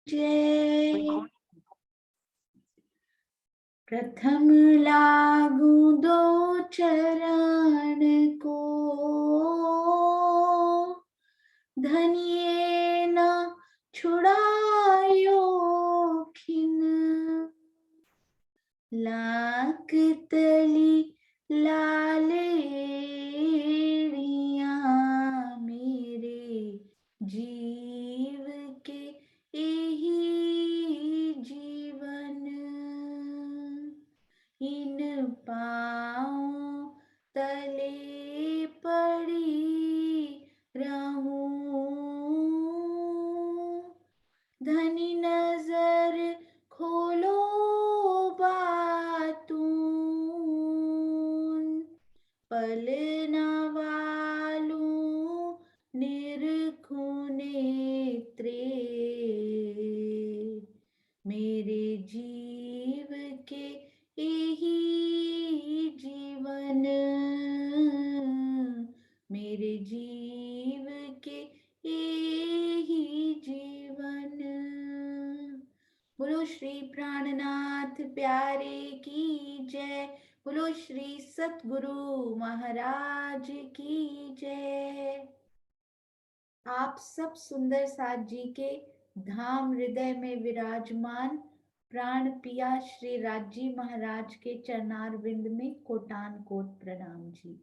जय। प्रथम लागू दो चरण को, धनिये न छुड़ायो खिन। लाख तली लालेरिया मेरे जीव के यही जीवन। इन पाँव तले पड़ी रहूं, धनी नजर खोलो बातून। पल न वालूं निरखूं नेत्रे, मेरे जीव के यही जीवन। मेरे जीव के यही जीवन। बोलो श्री प्राणनाथ प्यारे की जय। बोलो श्री सतगुरु महाराज की जय। आप सब सुंदर साथ जी के धाम हृदय में विराजमान प्राण पिया श्री राजी महाराज के चरणार बिंद में कोटान कोट प्रणाम जी।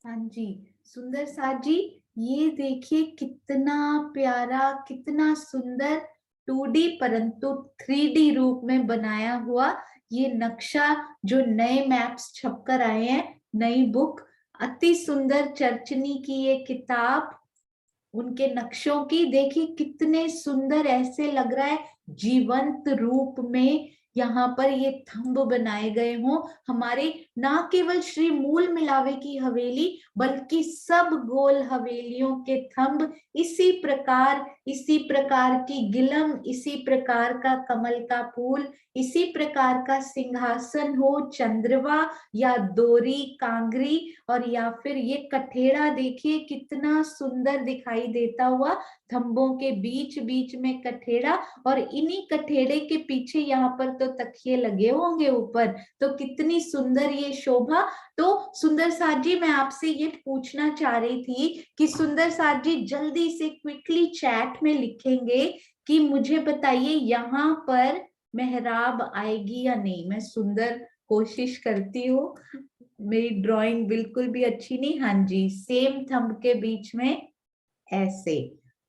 हाँ जी सुंदर साथ जी, ये देखिए कितना प्यारा, कितना सुंदर 2D परंतु 3D रूप में बनाया हुआ ये नक्शा, जो नए मैप्स छपकर आए हैं, नई बुक, अति सुंदर चर्चनी की ये किताब, उनके नक्शों की देखिए कितने सुंदर, ऐसे लग रहा है जीवंत रूप में यहाँ पर ये थंब बनाए गए हों। हमारे ना केवल श्री मूल मिलावे की हवेली बल्कि सब गोल हवेलियों के थंब इसी प्रकार की गिलम, इसी प्रकार का कमल का फूल, इसी प्रकार का सिंहासन हो, चंद्रवा या दोरी कांगरी, और या फिर ये कठेड़ा देखिए कितना सुंदर दिखाई देता हुआ, थंबों के बीच बीच में कठेड़ा, और इन्हीं कठेड़े के पीछे यहाँ पर तो तकिए लगे होंगे ऊपर, तो कितनी सुंदर ये शोभा। तो सुंदर साथ जी, मैं आपसे ये पूछना चाह रही थी कि सुंदर साथ जी जल्दी से क्विकली चैट में लिखेंगे कि मुझे बताइए यहाँ पर मेहराब आएगी या नहीं। मैं सुंदर कोशिश करती हूँ, मेरी ड्राइंग बिल्कुल भी अच्छी नहीं। हाँ जी, सेम थंब के बीच में ऐसे।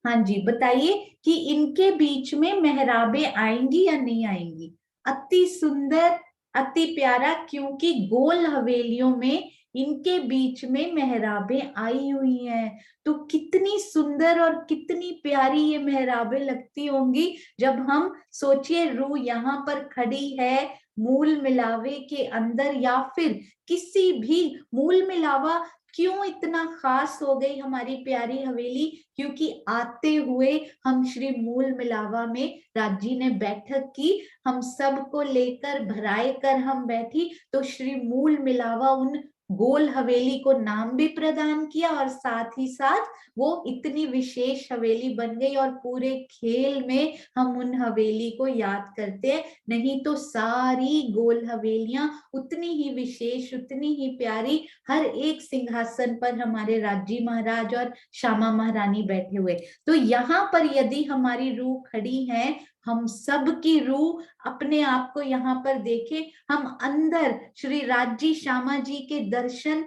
हाँ जी बताइए कि इनके बीच में मेहराबें आएंगी या नहीं आएंगी। अति सुंदर, अति प्यारा, क्योंकि गोल हवेलियों में इनके बीच में मेहराबें आई हुई हैं। तो कितनी सुंदर और कितनी प्यारी ये मेहराबें लगती होंगी जब हम सोचिए रूह यहाँ पर खड़ी है मूल मिलावे के अंदर, या फिर किसी भी मूल मिलावा क्यों इतना खास हो गई हमारी प्यारी हवेली, क्योंकि आते हुए हम श्री मूल मिलावा में राजी ने बैठक की, हम सबको लेकर भराए कर हम बैठी, तो श्री मूल मिलावा उन गोल हवेली को नाम भी प्रदान किया, और साथ ही साथ वो इतनी विशेष हवेली बन गई, और पूरे खेल में हम उन हवेली को याद करते हैं। नहीं तो सारी गोल हवेलियां उतनी ही विशेष, उतनी ही प्यारी, हर एक सिंहासन पर हमारे राजी महाराज और श्यामा महारानी बैठे हुए। तो यहाँ पर यदि हमारी रूह खड़ी है, हम सब की रूह अपने आप को यहाँ पर देखे, हम अंदर श्री राजी श्यामा जी के दर्शन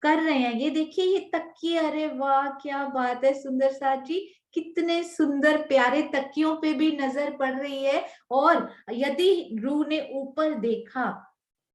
कर रहे हैं। ये देखिए ये तकिए, अरे वाह क्या बात है सुंदर साथ जी, कितने सुंदर प्यारे तकियों पे भी नजर पड़ रही है। और यदि रूह ने ऊपर देखा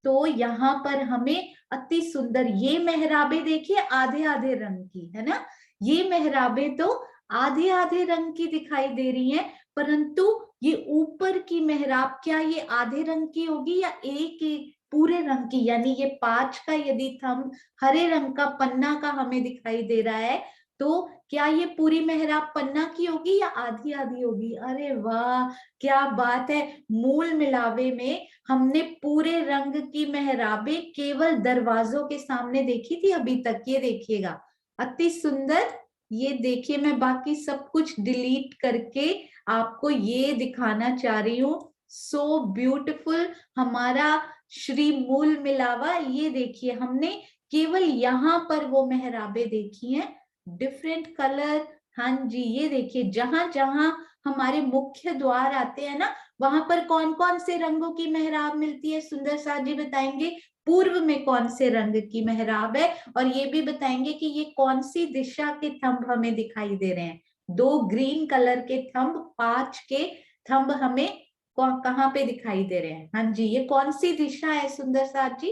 तो यहाँ पर हमें अति सुंदर ये मेहराबे देखिए आधे आधे रंग की है ना, ये मेहराबे तो आधे आधे रंग की दिखाई दे रही हैं, परंतु ये ऊपर की मेहराब क्या ये आधे रंग की होगी या एक एक पूरे रंग की, यानी ये 5 का यदि थंब हरे रंग का पन्ना का हमें दिखाई दे रहा है, तो क्या ये पूरी मेहराब पन्ना की होगी या आधी आधी होगी। अरे वाह क्या बात है, मूल मिलावे में हमने पूरे रंग की मेहराबे केवल दरवाजों के सामने देखी थी अभी तक, ये देखिएगा अति सुंदर ये देखिए, मैं बाकी सब कुछ डिलीट करके आपको ये दिखाना चाह रही हूँ। सो ब्यूटीफुल हमारा श्री मूल मिलावा। ये देखिए, हमने केवल यहाँ पर वो मेहराबे देखी हैं, डिफरेंट कलर। हाँ जी, ये देखिए, जहां जहां हमारे मुख्य द्वार आते हैं ना, वहां पर कौन कौन से रंगों की मेहराब मिलती है, सुंदर साथ जी बताएंगे। पूर्व में कौन से रंग की मेहराब है, और ये भी बताएंगे कि ये कौन सी दिशा के थंब हमें दिखाई दे रहे हैं। 2 ग्रीन कलर के थंब, 5 के थंब हमें कहाँ पे दिखाई दे रहे हैं। हाँ जी, ये कौन सी दिशा है सुंदर साथ जी?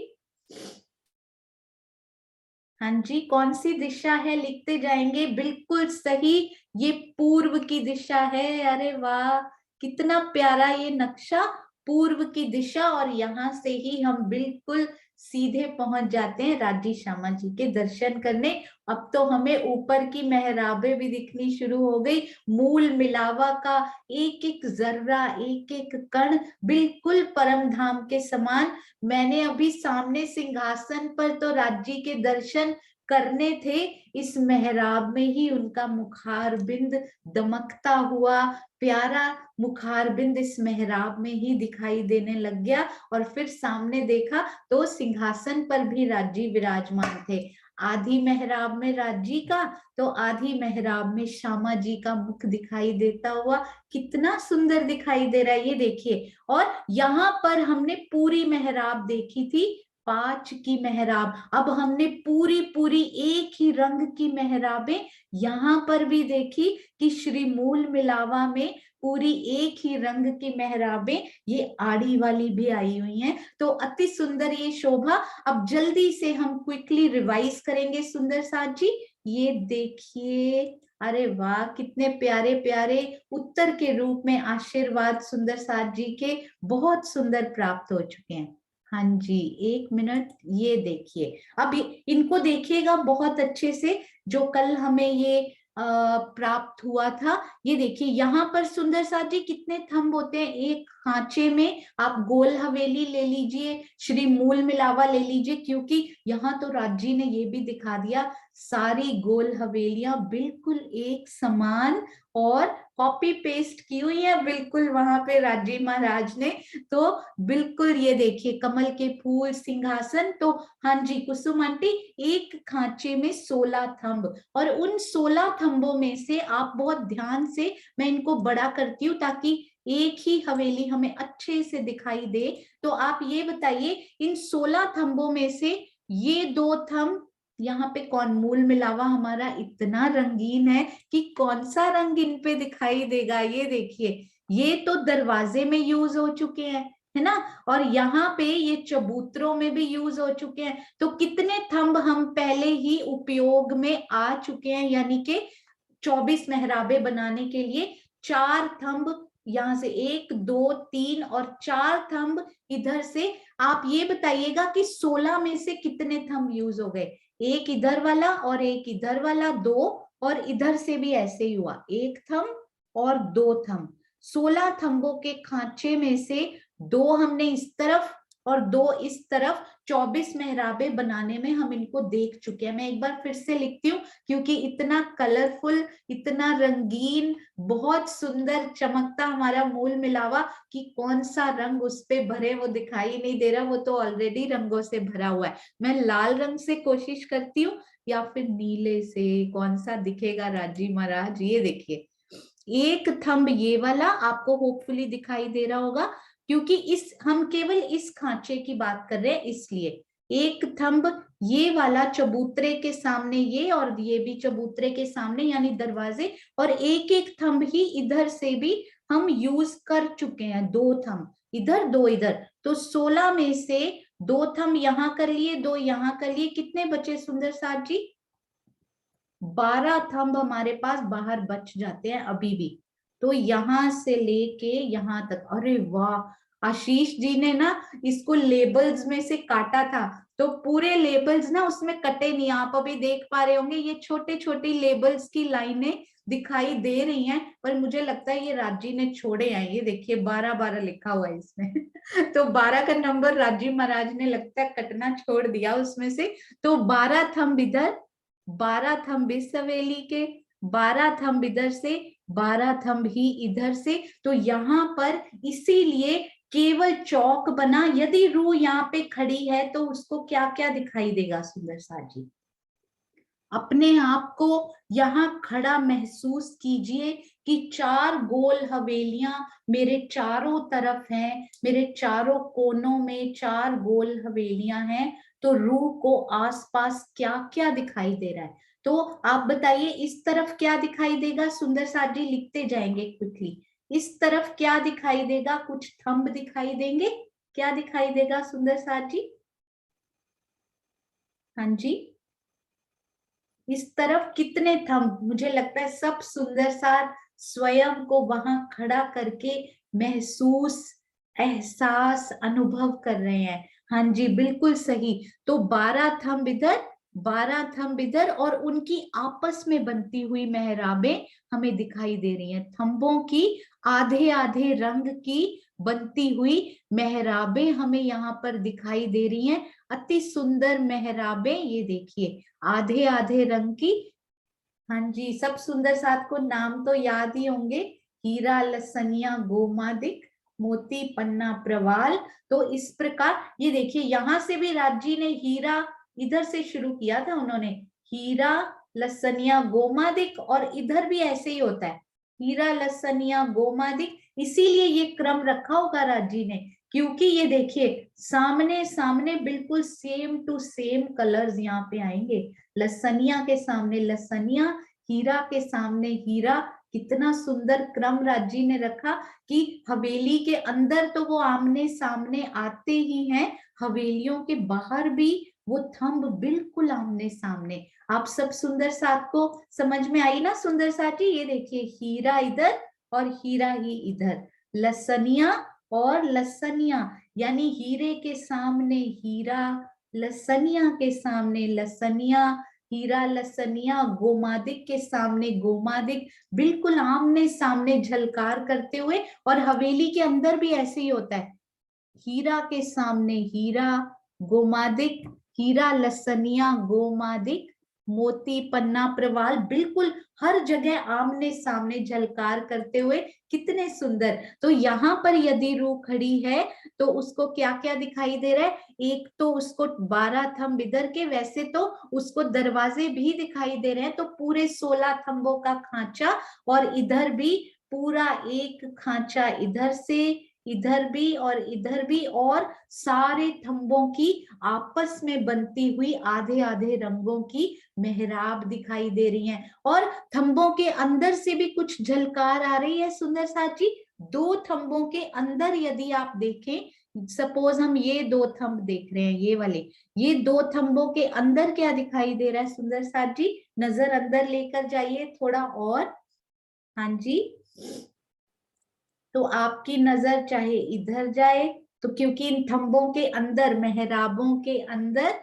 हाँ जी, कौन सी दिशा है, लिखते जाएंगे। बिल्कुल सही, ये पूर्व की दिशा है। अरे वाह, कितना प्यारा ये नक्शा, पूर्व की दिशा। और यहाँ से ही हम बिल्कुल सीधे पहुंच जाते हैं राजी श्यामा जी के दर्शन करने। अब तो हमें ऊपर की मेहराबें भी दिखनी शुरू हो गई। मूल मिलावा का एक एक जर्रा, एक एक कण बिल्कुल परम धाम के समान। मैंने अभी सामने सिंहासन पर तो राज्य के दर्शन करने थे, इस मेहराब में ही उनका मुखार बिंद दमकता हुआ प्यारा मुखार बिंद इस मेहराब में ही दिखाई देने लग गया। और फिर सामने देखा तो सिंहासन पर भी राज्य विराजमान थे। आधी मेहराब में राज्य का, तो आधी मेहराब में श्यामा जी का मुख दिखाई देता हुआ। कितना सुंदर दिखाई दे रहा है, ये देखिए। और यहाँ पर हमने पूरी मेहराब देखी थी, 5 की मेहराब। अब हमने पूरी पूरी एक ही रंग की मेहराबें यहाँ पर भी देखी कि श्री मूल मिलावा में पूरी एक ही रंग की मेहराबें ये आड़ी वाली भी आई हुई हैं। तो अति सुंदर ये शोभा। अब जल्दी से हम क्विकली रिवाइज करेंगे सुंदर साथ जी। ये देखिए, अरे वाह, कितने प्यारे प्यारे उत्तर के रूप में आशीर्वाद सुंदर साथ जी के बहुत सुंदर प्राप्त हो चुके हैं। हाँ जी, 1 मिनट, ये देखिए। अब इनको देखिएगा बहुत अच्छे से, जो कल हमें ये प्राप्त हुआ था। ये देखिए, यहाँ पर सुंदर साथ जी कितने थंब होते हैं एक खांचे में। आप गोल हवेली ले लीजिए, श्री मूल मिलावा ले लीजिए, क्योंकि यहाँ तो राज्य ने ये भी दिखा दिया, सारी गोल हवेलियां बिल्कुल एक समान और कॉपी पेस्ट की हुई है बिल्कुल वहां पे राज्य महाराज ने। तो बिल्कुल ये देखिए, कमल के फूल, सिंहासन। तो हाँ जी कुसुम आंटी, एक खांचे में 16 थंब, और उन 16 थंबों में से आप बहुत ध्यान से, मैं इनको बड़ा करती हूँ ताकि एक ही हवेली हमें अच्छे से दिखाई दे। तो आप ये बताइए, इन 16 थंबों में से ये 2 थंब, यहाँ पे कौन, मूल मिलावा हमारा इतना रंगीन है कि कौन सा रंग इन पे दिखाई देगा। ये देखिए, ये तो दरवाजे में यूज हो चुके हैं, है ना, और यहाँ पे ये चबूतरों में भी यूज हो चुके हैं। तो कितने थंब हम पहले ही उपयोग में आ चुके हैं, यानी कि 24 मेहराबे बनाने के लिए 4 थंब यहाँ से, 1 2 3 और 4 थंब इधर से। आप ये बताइएगा कि 16 में से कितने थंब यूज हो गए। एक इधर वाला और एक इधर वाला 2, और इधर से भी ऐसे ही हुआ, 1 थंब और 2 थंब। 16 थंबों के खांचे में से 2 हमने इस तरफ और 2 इस तरफ, 24 मेहराबे बनाने में हम इनको देख चुके हैं। मैं एक बार फिर से लिखती हूँ, क्योंकि इतना कलरफुल, इतना रंगीन, बहुत सुंदर चमकता हमारा मूल मिलावा कि कौन सा रंग उस पे भरे वो दिखाई नहीं दे रहा, वो तो ऑलरेडी रंगों से भरा हुआ है। मैं लाल रंग से कोशिश करती हूँ, या फिर नीले से, कौन सा दिखेगा राजी महाराज। ये देखिए, एक थंब ये वाला आपको होपफुली दिखाई दे रहा होगा, क्योंकि इस, हम केवल इस खांचे की बात कर रहे हैं, इसलिए एक थंब ये वाला चबूतरे के सामने, ये और ये भी चबूतरे के सामने यानी दरवाजे, और एक एक थंब ही इधर से भी हम यूज कर चुके हैं, 2 थंब इधर 2 इधर। तो 16 में से 2 थंब यहाँ कर लिए, 2 यहाँ कर लिए, कितने बचे सुंदर साथ जी? 12 थंब हमारे पास बाहर बच जाते हैं अभी भी। तो यहां से लेके यहां तक, अरे वाह, आशीष जी ने ना इसको लेबल्स में से काटा था, तो पूरे लेबल्स ना उसमें कटे नहीं। आप अभी देख पा रहे होंगे, ये छोटे छोटे लेबल्स की लाइनें दिखाई दे रही हैं, पर मुझे लगता है ये राजी ने छोड़े हैं। ये देखिए, 12-12 लिखा हुआ है इसमें तो 12 का नंबर राजी महाराज ने लगता है कटना छोड़ दिया उसमें से। तो 12 थंब इधर, 12 थंब इस हवेली के, 12 थंब इधर से, 12 थंब ही इधर से। तो यहाँ पर इसीलिए केवल चौक बना। यदि रू यहाँ पे खड़ी है तो उसको क्या क्या दिखाई देगा सुंदर साथ जी? अपने आप को यहाँ खड़ा महसूस कीजिए कि 4 गोल हवेलियां मेरे चारों तरफ हैं, मेरे चारों कोनों में 4 गोल हवेलियां हैं। तो रूह को आसपास क्या क्या दिखाई दे रहा है? तो आप बताइए, इस तरफ क्या दिखाई देगा? सुंदर साथ जी लिखते जाएंगे क्विकली। इस तरफ क्या दिखाई देगा? कुछ थंब दिखाई देंगे। क्या दिखाई देगा सुंदर साथ जी? हाँ जी, इस तरफ कितने थंब? मुझे लगता है सब सुंदर साथ स्वयं को वहां खड़ा करके महसूस, एहसास, अनुभव कर रहे हैं। हाँ जी, बिल्कुल सही। तो 12 थंब इधर, 12 थंब इधर, और उनकी आपस में बनती हुई मेहराबें हमें दिखाई दे रही हैं। थंबों की आधे आधे रंग की बनती हुई मेहराबें हमें यहाँ पर दिखाई दे रही हैं। अति सुंदर मेहराबें, ये देखिए, आधे आधे रंग की। हाँ जी, सब सुंदर साथ को नाम तो याद ही होंगे। हीरा, लसनिया, गोमादिक, मोती, पन्ना, प्रवाल। तो इस प्रकार ये देखिए, यहां से भी राज्य ने हीरा इधर से शुरू किया था उन्होंने। हीरा, लसनिया, गोमादिक, और इधर भी ऐसे ही होता है, हीरा, लसनिया, गोमादिक। इसीलिए ये क्रम रखा होगा राज्य ने, क्योंकि ये देखिए सामने सामने बिल्कुल सेम टू सेम कलर्स यहाँ पे आएंगे। लसनिया के सामने लसनिया, हीरा के सामने हीरा। कितना सुंदर क्रम राज्य ने रखा कि हवेली के अंदर तो वो आमने सामने आते ही हैं, हवेलियों के बाहर भी वो थंब बिल्कुल आमने सामने। आप सब सुंदर साथ को समझ में आई ना सुंदर साथी? ये देखिए, हीरा इधर और हीरा ही इधर, लसनिया और लसनिया, यानी हीरे के सामने हीरा, लसनिया के सामने लसनिया, हीरा, लसनिया, गोमादिक के सामने गोमादिक, बिल्कुल आमने सामने झलकार करते हुए। और हवेली के अंदर भी ऐसे ही होता है, हीरा के सामने हीरा, गोमादिक, हीरा, लसनिया, गोमादिक, मोती, पन्ना, प्रवाल, बिल्कुल हर जगह आमने सामने झलकार करते हुए। कितने सुंदर। तो यहाँ पर यदि रूह खड़ी है तो उसको क्या क्या दिखाई दे रहा है? एक तो उसको 12 थंब इधर के, वैसे तो उसको दरवाजे भी दिखाई दे रहे हैं, तो पूरे 16 थंबों का खांचा, और इधर भी पूरा एक खांचा, इधर से इधर भी और इधर भी, और सारे थंबों की आपस में बनती हुई आधे आधे रंगों की मेहराब दिखाई दे रही हैं। और थंबों के अंदर से भी कुछ झलकार आ रही है सुंदर साथी। 2 थंबों के अंदर यदि आप देखें, सपोज हम ये 2 थंब देख रहे हैं, ये वाले, ये 2 थंबों के अंदर क्या दिखाई दे रहा है सुंदर साथ जी? नजर अंदर लेकर जाइए थोड़ा और। हाँ जी, तो आपकी नजर चाहे इधर जाए, तो क्योंकि इन थंबों के अंदर, मेहराबों के अंदर,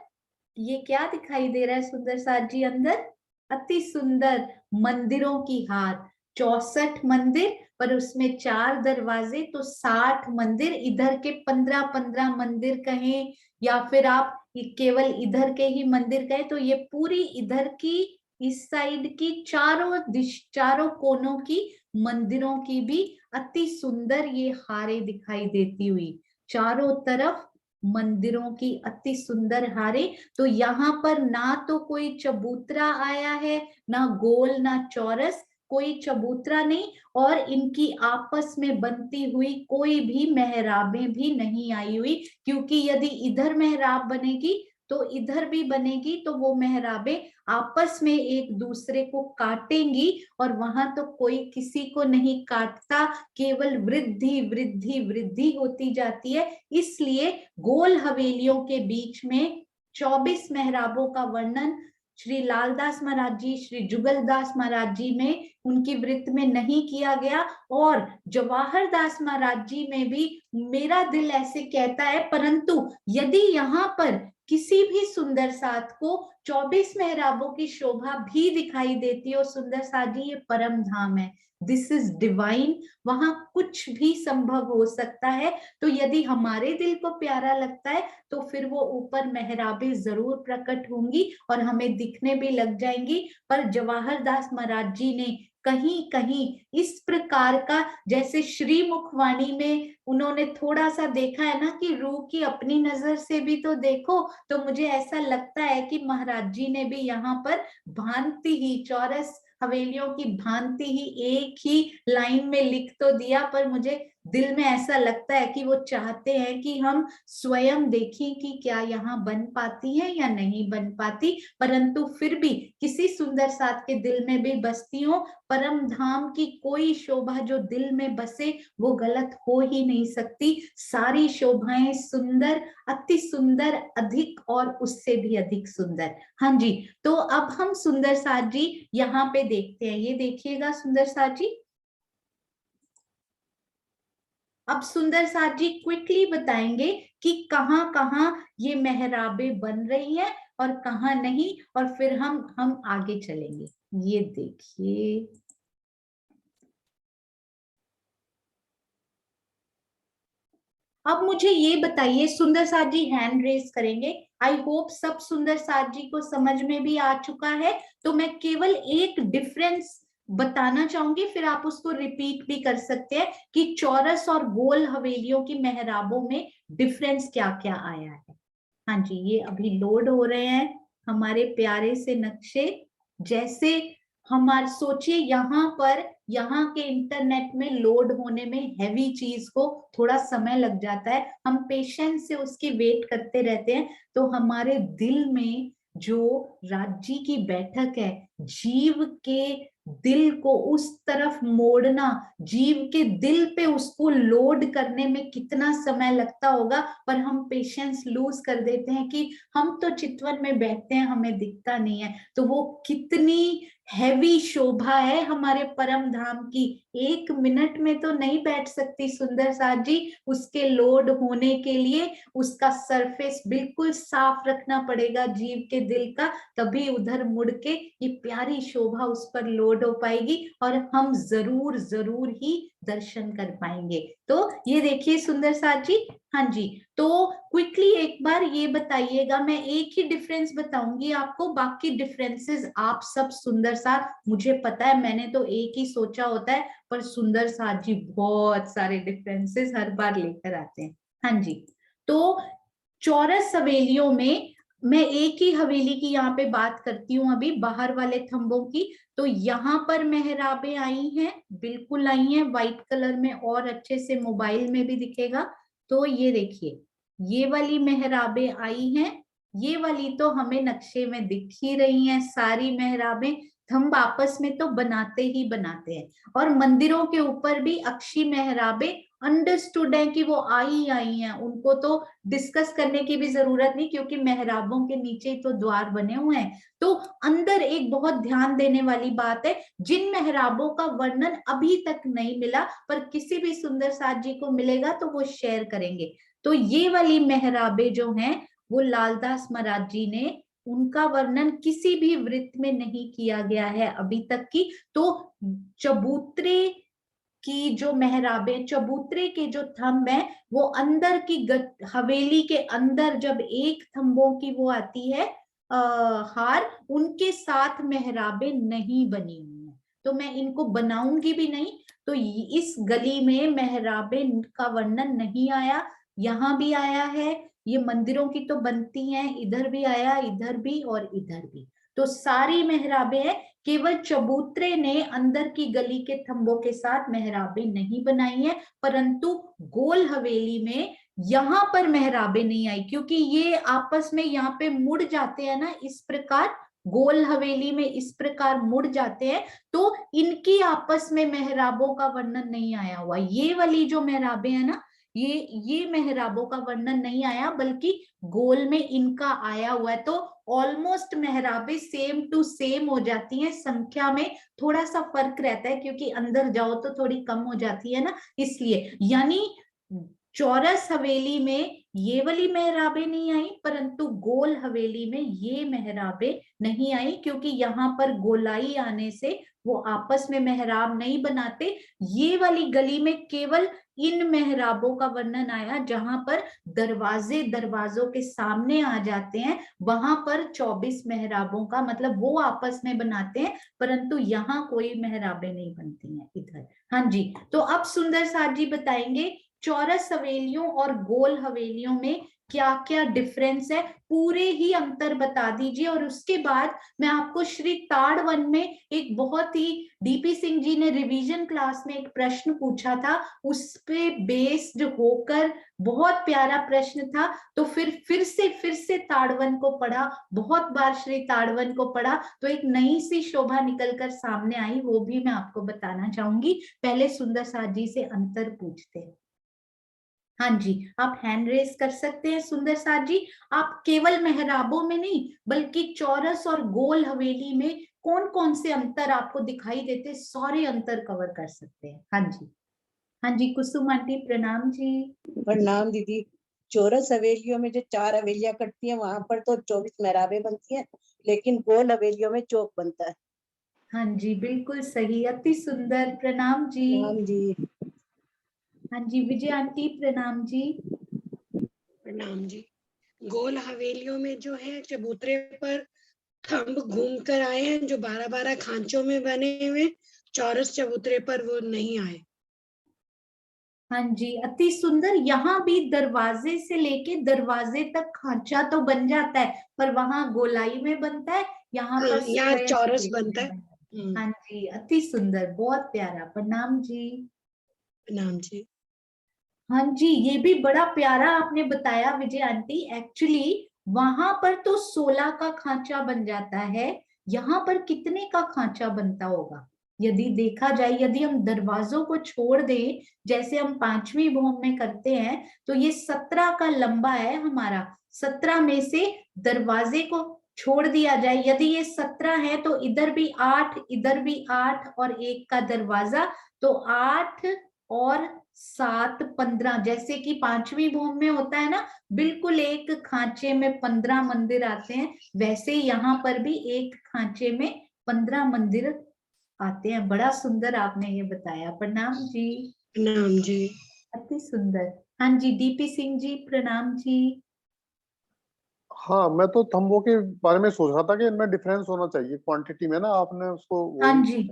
ये क्या दिखाई दे रहा है सुंदर साथ जी? अंदर अति सुंदर मंदिरों की हार। 64 मंदिर, पर उसमें 4 दरवाजे, तो 60 मंदिर। इधर के 15-15 मंदिर कहें, या फिर आप केवल इधर के ही मंदिर कहें, तो ये पूरी इधर की, इस साइड की चारों कोनों की मंदिरों की भी अति सुंदर ये हारें दिखाई देती हुई। चारों तरफ मंदिरों की अति सुंदर हारें। तो यहाँ पर ना तो कोई चबूतरा आया है, ना गोल ना चौरस, कोई चबूतरा नहीं, और इनकी आपस में बनती हुई कोई भी मेहराबें भी नहीं आई हुई। क्योंकि यदि इधर मेहराब बनेगी तो इधर भी बनेगी, तो वो मेहराबें आपस में एक दूसरे को काटेंगी, और वहां तो कोई किसी को नहीं काटता, केवल वृद्धि वृद्धि वृद्धि होती जाती है। इसलिए गोल हवेलियों के बीच में 24 मेहराबों का वर्णन श्री लालदास महाराज जी, श्री जुगलदास महाराज जी में, उनकी वृत्त में नहीं किया गया। और जवाहर दास महाराज जी में भी मेरा दिल ऐसे कहता है, परंतु यदि यहाँ पर किसी भी सुंदर साथ को 24 मेहराबों की शोभा भी दिखाई देती है। और सुंदर साथ जी, ये परम धाम है, दिस इज डिवाइन, वहां कुछ भी संभव हो सकता है। तो यदि हमारे दिल को प्यारा लगता है तो फिर वो ऊपर मेहराबें जरूर प्रकट होंगी और हमें दिखने भी लग जाएंगी। पर जवाहर दास महाराज जी ने कहीं कहीं इस प्रकार का, जैसे श्री मुखवाणी में उन्होंने थोड़ा सा देखा है ना कि रूह की अपनी नजर से भी तो देखो, तो मुझे ऐसा लगता है कि महाराज जी ने भी यहाँ पर भांति ही चौरस हवेलियों की भांति ही एक ही लाइन में लिख तो दिया, पर मुझे दिल में ऐसा लगता है कि वो चाहते हैं कि हम स्वयं देखें कि क्या यहाँ बन पाती है या नहीं बन पाती। परंतु फिर भी किसी सुंदर साथ के दिल में भी बसती हो, परम धाम की कोई शोभा जो दिल में बसे वो गलत हो ही नहीं सकती। सारी शोभाएं सुंदर, अति सुंदर, अधिक और उससे भी अधिक सुंदर। हाँ जी, तो अब हम सुंदर साथ जी यहाँ पे देखते हैं। ये देखिएगा सुंदर साथ जी, अब सुंदर साथ जी क्विकली बताएंगे कि कहाँ कहाँ ये मेहराबें बन रही हैं और कहाँ नहीं, और फिर हम आगे चलेंगे। ये देखिए, अब मुझे ये बताइए, सुंदर साथ जी हैंड रेस करेंगे। आई होप सब सुंदर साथ जी को समझ में भी आ चुका है। तो मैं केवल एक डिफरेंस बताना चाहूंगी, फिर आप उसको रिपीट भी कर सकते हैं कि चौरस और गोल हवेलियों की मेहराबों में डिफरेंस क्या क्या आया है। हाँ जी, ये अभी लोड हो रहे हैं हमारे प्यारे से नक्शे। जैसे हमारे सोचिए, यहाँ पर यहाँ के इंटरनेट में लोड होने में हैवी चीज को थोड़ा समय लग जाता है, हम पेशेंस से उसकी वेट करते रहते हैं। तो हमारे दिल में जो राज्य की बैठक है, जीव के दिल को उस तरफ मोड़ना, जीव के दिल पे उसको लोड करने में कितना समय लगता होगा, पर हम पेशेंस लूज कर देते हैं कि हम तो चितवन में बैठते हैं, हमें दिखता नहीं है। तो वो कितनी हैवी शोभा है हमारे परम धाम की, एक मिनट में तो नहीं बैठ सकती सुंदर साथ जी। उसके लोड होने के लिए उसका सरफेस बिल्कुल साफ रखना पड़ेगा जीव के दिल का, तभी उधर मुड़ के ये प्यारी शोभा उस पर लोड हो पाएगी और हम जरूर जरूर ही दर्शन कर पाएंगे। तो ये देखिए सुंदर साथ जी। हाँ जी, तो क्विकली एक बार ये बताइएगा, मैं एक ही डिफरेंस बताऊंगी आपको, बाकी डिफरेंसेस आप सब सुंदर साथ, मुझे पता है मैंने तो एक ही सोचा होता है, पर सुंदर साथ जी बहुत सारे डिफरेंसेस हर बार लेकर आते हैं। हाँ जी, तो चौरस हवेलियों में मैं एक ही हवेली की यहाँ पे बात करती हूँ अभी, बाहर वाले थंबों की। तो यहाँ पर मेहराबें आई हैं, बिल्कुल आई हैं व्हाइट कलर में, और अच्छे से मोबाइल में भी दिखेगा। तो ये देखिए, ये वाली मेहराबें आई हैं, ये वाली तो हमें नक्शे में दिख ही रही हैं सारी मेहराबें। थंब आपस में तो बनाते ही बनाते हैं, और मंदिरों के ऊपर भी अक्षी मेहराबें अंडरस्टूड है कि वो आई हैं, उनको तो डिस्कस करने की भी जरूरत नहीं, क्योंकि मेहराबों के नीचे ही तो द्वार बने हुए हैं। तो अंदर एक बहुत ध्यान देने वाली बात है, जिन मेहराबों का वर्णन अभी तक नहीं मिला, पर किसी भी सुंदर साथ जी को मिलेगा तो वो शेयर करेंगे। तो ये वाली मेहराबें जो हैं, वो लालदास महाराज जी ने, उनका वर्णन किसी भी वृत्त में नहीं किया गया है अभी तक की। तो चबूतरे की जो मेहराबें, चबूतरे के जो थंब हैं, वो अंदर की हवेली के अंदर जब एक थंबों की वो आती है हार, उनके साथ मेहराबें नहीं बनी हुई हैं, तो मैं इनको बनाऊंगी भी नहीं। तो इस गली में मेहराबें का वर्णन नहीं आया, यहाँ भी आया है, ये मंदिरों की तो बनती हैं, इधर भी आया, इधर भी और इधर भी, तो सारी मेहराबें हैं। केवल चबूतरे ने अंदर की गली के थंबों के साथ मेहराबें नहीं बनाई है, परंतु गोल हवेली में यहाँ पर मेहराबें नहीं आई, क्योंकि ये आपस में यहाँ पे मुड़ जाते हैं ना, इस प्रकार गोल हवेली में इस प्रकार मुड़ जाते हैं, तो इनकी आपस में मेहराबों का वर्णन नहीं आया हुआ। ये वाली जो मेहराबें है ना, ये मेहराबों का वर्णन नहीं आया, बल्कि गोल में इनका आया हुआ है। तो ऑलमोस्ट मेहराबें सेम टू सेम हो जाती हैं, संख्या में थोड़ा सा फर्क रहता है, क्योंकि अंदर जाओ तो थोड़ी कम हो जाती है ना, इसलिए। यानी चौरस हवेली में ये वाली मेहराबें नहीं आई, परंतु गोल हवेली में ये मेहराबें नहीं आई, क्योंकि यहाँ पर गोलाई आने से वो आपस में मेहराब नहीं बनाते। ये वाली गली में केवल इन मेहराबों का वर्णन आया जहां पर दरवाजे दरवाजों के सामने आ जाते हैं, वहां पर 24 मेहराबों का मतलब वो आपस में बनाते हैं, परंतु यहाँ कोई मेहराबें नहीं बनती हैं इधर। हाँ जी, तो अब सुंदर साथ जी बताएंगे चौरस हवेलियों और गोल हवेलियों में क्या क्या डिफरेंस है, पूरे ही अंतर बता दीजिए। और उसके बाद मैं आपको श्री ताड़वन में एक बहुत ही डीपी सिंह जी ने रिवीजन क्लास में एक प्रश्न पूछा था, उस पे बेस्ड होकर बहुत प्यारा प्रश्न था, तो फिर से ताड़वन को पढ़ा, बहुत बार श्री ताड़वन को पढ़ा, तो एक नई सी शोभा निकलकर सामने आई, वो भी मैं आपको बताना चाहूंगी। पहले सुंदर साथ जी से अंतर पूछते हैं। हाँ जी, आप हैंड रेस कर सकते हैं सुंदर साथ जी। आप केवल मेहराबों में नहीं बल्कि चौरस और गोल हवेली में कौन कौन से अंतर आपको दिखाई देते, सारे अंतर कवर कर सकते हैं। हाँ जी, हाँ जी, कुसुम आंटी प्रणाम जी। प्रणाम दीदी। चौरस हवेलियों में जो 4 हवेलियां कटती हैं वहां पर तो 24 मेहराबें बनती हैं, लेकिन गोल हवेलियों में चौक बनता है। हाँ जी, बिल्कुल सही, अति सुंदर, प्रणाम जी। प्रणाम जी। हाँ जी, विजय आंटी प्रणाम जी। प्रणाम जी। गोल हवेलियों में जो है चबूतरे पर खम्भ घूम कर आए हैं जो 12-12 खांचों में बने हुए, चौरस चबूतरे पर वो नहीं आए। हाँ जी, अति सुंदर। यहाँ भी दरवाजे से लेके दरवाजे तक खांचा तो बन जाता है, पर वहां गोलाई में बनता है, यहाँ पर यहाँ स्क्वायर चौरस शेप बनता में है। बनता है। हाँ जी, अति सुंदर, बहुत प्यारा, प्रणाम जी। प्रणाम जी। हाँ जी, ये भी बड़ा प्यारा आपने बताया विजय आंटी। एक्चुअली वहां पर तो 16 का खांचा बन जाता है, यहाँ पर कितने का खांचा बनता होगा यदि देखा जाए? यदि हम दरवाजों को छोड़ दें जैसे हम 5वीं भौम में करते हैं, तो ये 17 का लंबा है हमारा। 17 में से दरवाजे को छोड़ दिया जाए, यदि ये 17 है तो इधर भी 8, इधर भी 8 और एक का दरवाजा, तो 8 और 7 15, जैसे कि 5वीं भौम में होता है ना, बिल्कुल एक खांचे में 15 मंदिर आते हैं, वैसे यहाँ पर भी एक खांचे में 15 मंदिर आते हैं। बड़ा सुंदर आपने ये बताया, प्रणाम जी। प्रणाम जी। अति सुंदर। हाँ जी, डीपी सिंह जी प्रणाम जी। हाँ, मैं तो थंबों के बारे में सोच रहा था कि इनमें डिफरेंस होना चाहिए क्वांटिटी में ना, आपने उसको हाँ वही। जी,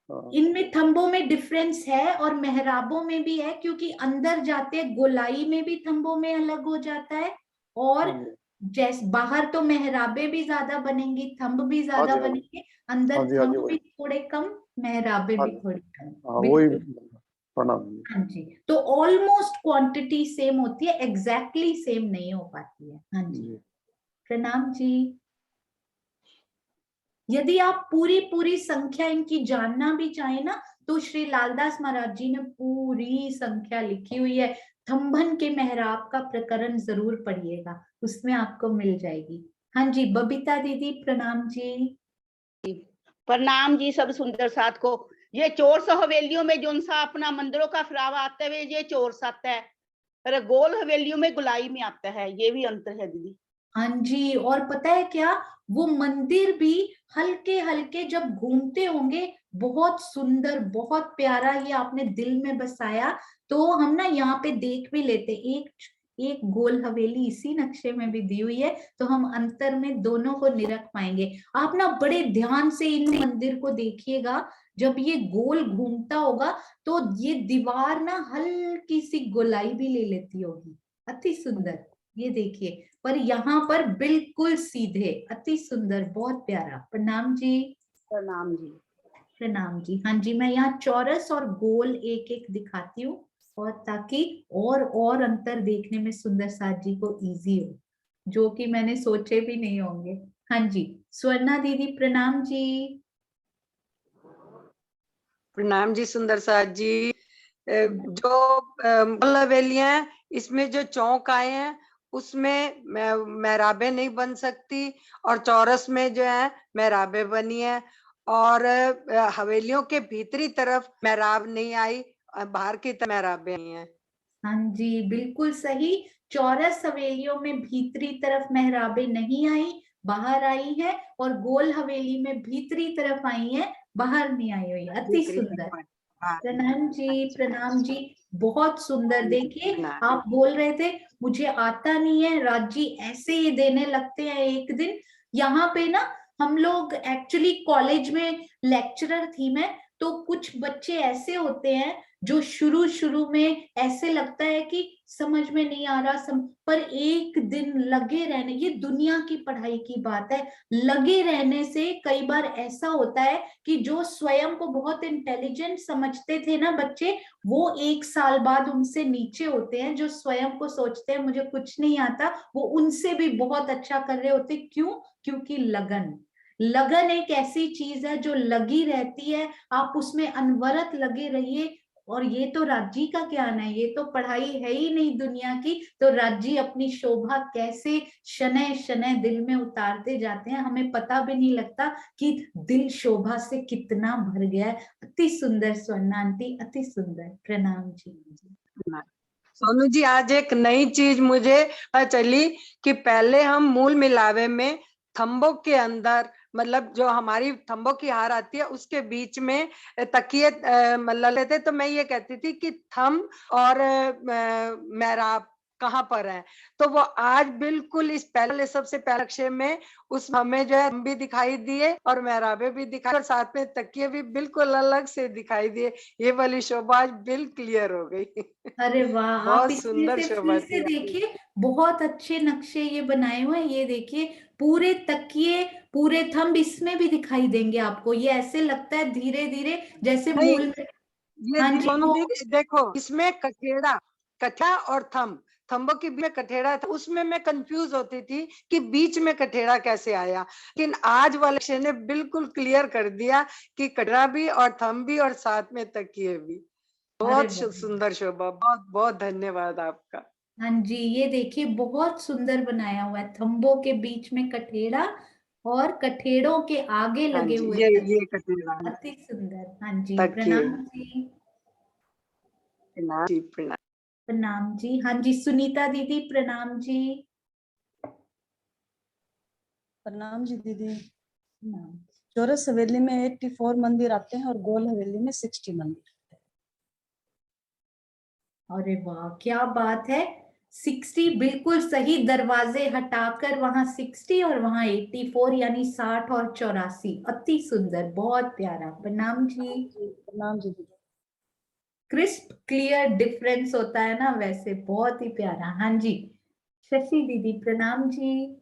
हाँ इनमें थंबों में डिफरेंस है और मेहराबों में भी है, क्योंकि अंदर जाते गोलाई में भी थंबों में अलग हो जाता है, और हाँ जी, जैसे बाहर तो मेहराबे भी ज्यादा बनेंगी, थंब भी हाँ ज्यादा जी, हाँ जी, बनेंगे, अंदर हाँ जी, हाँ जी, थंब भी वही। थोड़े कम, मेहराबे हाँ भी जी, थोड़ी कम। हाँ वही। बिल्कुल। प्रणाम जी। हाँ जी, तो ऑलमोस्ट क्वांटिटी सेम होती है, एग्जैक्टली सेम नहीं हो पाती है। हाँ जी, जी प्रणाम जी। यदि आप पूरी पूरी संख्या इनकी जानना भी चाहें ना, तो श्री लालदास महाराज जी ने पूरी संख्या लिखी हुई है। थंभन के मेहराब का प्रकरण जरूर पढ़िएगा, उसमें आपको मिल जाएगी। हाँ जी, बबीता दीदी प्रणाम जी। प्रणाम जी सब सुंदर साथ को। ये चोर सौ हवेलियों में जो सा अपना मंदिरों का फिरावा आते हुए ये चोर साथ है, पर गोल हवेलियों में गुलाई में आता है, ये भी अंतर है दीदी। हाँ जी, और पता है क्या, वो मंदिर भी हल्के हल्के जब घूमते होंगे, बहुत सुंदर, बहुत प्यारा, ये आपने दिल में बसाया। तो हम ना यहाँ पे देख भी लेते, एक एक गोल हवेली इसी नक्शे में भी दी हुई है, तो हम अंतर में दोनों को निरख पाएंगे। आप ना बड़े ध्यान से इन मंदिर को देखिएगा, जब ये गोल घूमता होगा तो ये दीवार ना हल्की सी गोलाई भी ले लेती होगी, अति सुंदर। ये देखिए, पर यहाँ पर बिल्कुल सीधे, अति सुंदर, बहुत प्यारा, प्रणाम जी। प्रणाम जी। प्रणाम जी। हाँ जी, मैं यहाँ चौरस और गोल एक एक दिखाती हूँ, और ताकि और अंतर देखने में सुंदर साथ जी को इजी हो, जो कि मैंने सोचे भी नहीं होंगे। हाँ जी, स्वर्णा दीदी प्रणाम जी। प्रणाम जी सुंदर साथ जी। जो हवेलियां हैं इसमें जो चौक आए हैं उसमें मेहराबें नहीं बन सकती, और चौरस में जो है मेहराबें बनी है, और हवेलियों के भीतरी तरफ मेहराब नहीं आई, बाहर की तरफ मेहराबें आई हैं। हाँ जी, बिल्कुल सही। चौरस हवेलियों में भीतरी तरफ मेहराबें नहीं आई, बाहर आई है, और गोल हवेली में भीतरी तरफ आई है, बाहर नहीं आई हुई। अति भीतरी सुंदर। तरफ। हाँ, प्रणाम जी, अच्छा, प्रणाम जी। बहुत सुंदर। देखिए, प्रणाम। आप बोल रहे थे मुझे आता नहीं है, राज जी ऐसे ही देने लगते हैं एक दिन। यहाँ पे ना हम लोग एक्चुअली कॉलेज में लेक्चरर थी मैं, तो कुछ बच्चे ऐसे होते हैं जो शुरू शुरू में ऐसे लगता है कि समझ में नहीं आ रहा, पर एक दिन लगे रहने, ये दुनिया की पढ़ाई की बात है, लगे रहने से कई बार ऐसा होता है कि जो स्वयं को बहुत इंटेलिजेंट समझते थे ना बच्चे, वो एक साल बाद उनसे नीचे होते हैं। जो स्वयं को सोचते हैं मुझे कुछ नहीं आता, वो उनसे भी बहुत अच्छा कर रहे होते। क्यों? क्योंकि लगन। लगन एक ऐसी चीज है जो लगी रहती है, आप उसमें अनवरत लगे रहिए। और ये तो राजी का ज्ञान है, ये तो पढ़ाई है ही नहीं दुनिया की। तो राजी अपनी शोभा कैसे शनय शनय दिल में उतारते जाते हैं, हमें पता भी नहीं लगता कि दिल शोभा से कितना भर गया है। अति सुंदर स्वर्णा आंटी, अति सुंदर। प्रणाम जी। सोनू जी, आज एक नई चीज मुझे पता चली कि पहले हम मूल मिलावे में थंबों के अंदर, मतलब जो हमारी थंबों की हार आती है उसके बीच में तकिए मतलब लेते, तो मैं ये कहती थी कि थंब और मेहराब कहाँ पर है, तो वो आज बिल्कुल इस पहले सबसे पहले अक्षर में उस हमें जो है थंब भी दिखाई दिए और मेहराबे भी दिखाई, और साथ में तकिए भी बिल्कुल अलग से दिखाई दिए। ये वाली शोभा आज बिल्कुल क्लियर हो गई। अरे वाह, आप बहुत इसमें सुंदर से शोभा फिर से थी आपकी। देखिए, बहुत अच्छे नक्शे ये बनाए हुए हैं। ये देखिए, पूरे तकिए, पूरे थंब इसमें भी दिखाई देंगे आपको। ये ऐसे लगता है धीरे धीरे जैसे नहीं, मूल में। ये हाँ जी, सोनू वो जी देखो, इसमें कठेड़ा, कठा और थंब, थंबों के बीच में कठेड़ा था, उसमें मैं कंफ्यूज होती थी कि बीच में कठेड़ा कैसे आया, लेकिन आज वाले अक्षर ने बिल्कुल क्लियर कर दिया कि कठेड़ा भी और थंब भी और साथ में तकिए भी। अरे बहुत वाह। सुंदर शोभा, बहुत बहुत धन्यवाद आपका। हाँ जी, ये देखिए बहुत सुंदर बनाया हुआ है। थंबों के बीच में कठेड़ा और कठेड़ों के आगे हाँ लगे जी, हुए ये तकिए। कठेड़ा अति सुंदर। हाँ जी, तकिए। प्रणाम जी। प्रणाम जी, प्रणाम। प्रणाम जी। हाँ जी, सुनीता दीदी, प्रणाम जी। प्रणाम जी दीदी। प्रणाम। चौरस हवेली में 84 मंदिर आते हैं और गोल हवेली में 60 मंदिर। अरे वाह, क्या बात है। 60 बिल्कुल सही। दरवाजे हटाकर वहां 60 और वहां 84, यानी 60 और 84। अति सुंदर, बहुत प्यारा। प्रणाम जी। प्रणाम जी दीदी। क्रिस्प क्लियर डिफरेंस होता है ना, वैसे बहुत ही प्यारा। हाँ जी, शशि दीदी, प्रणाम जी।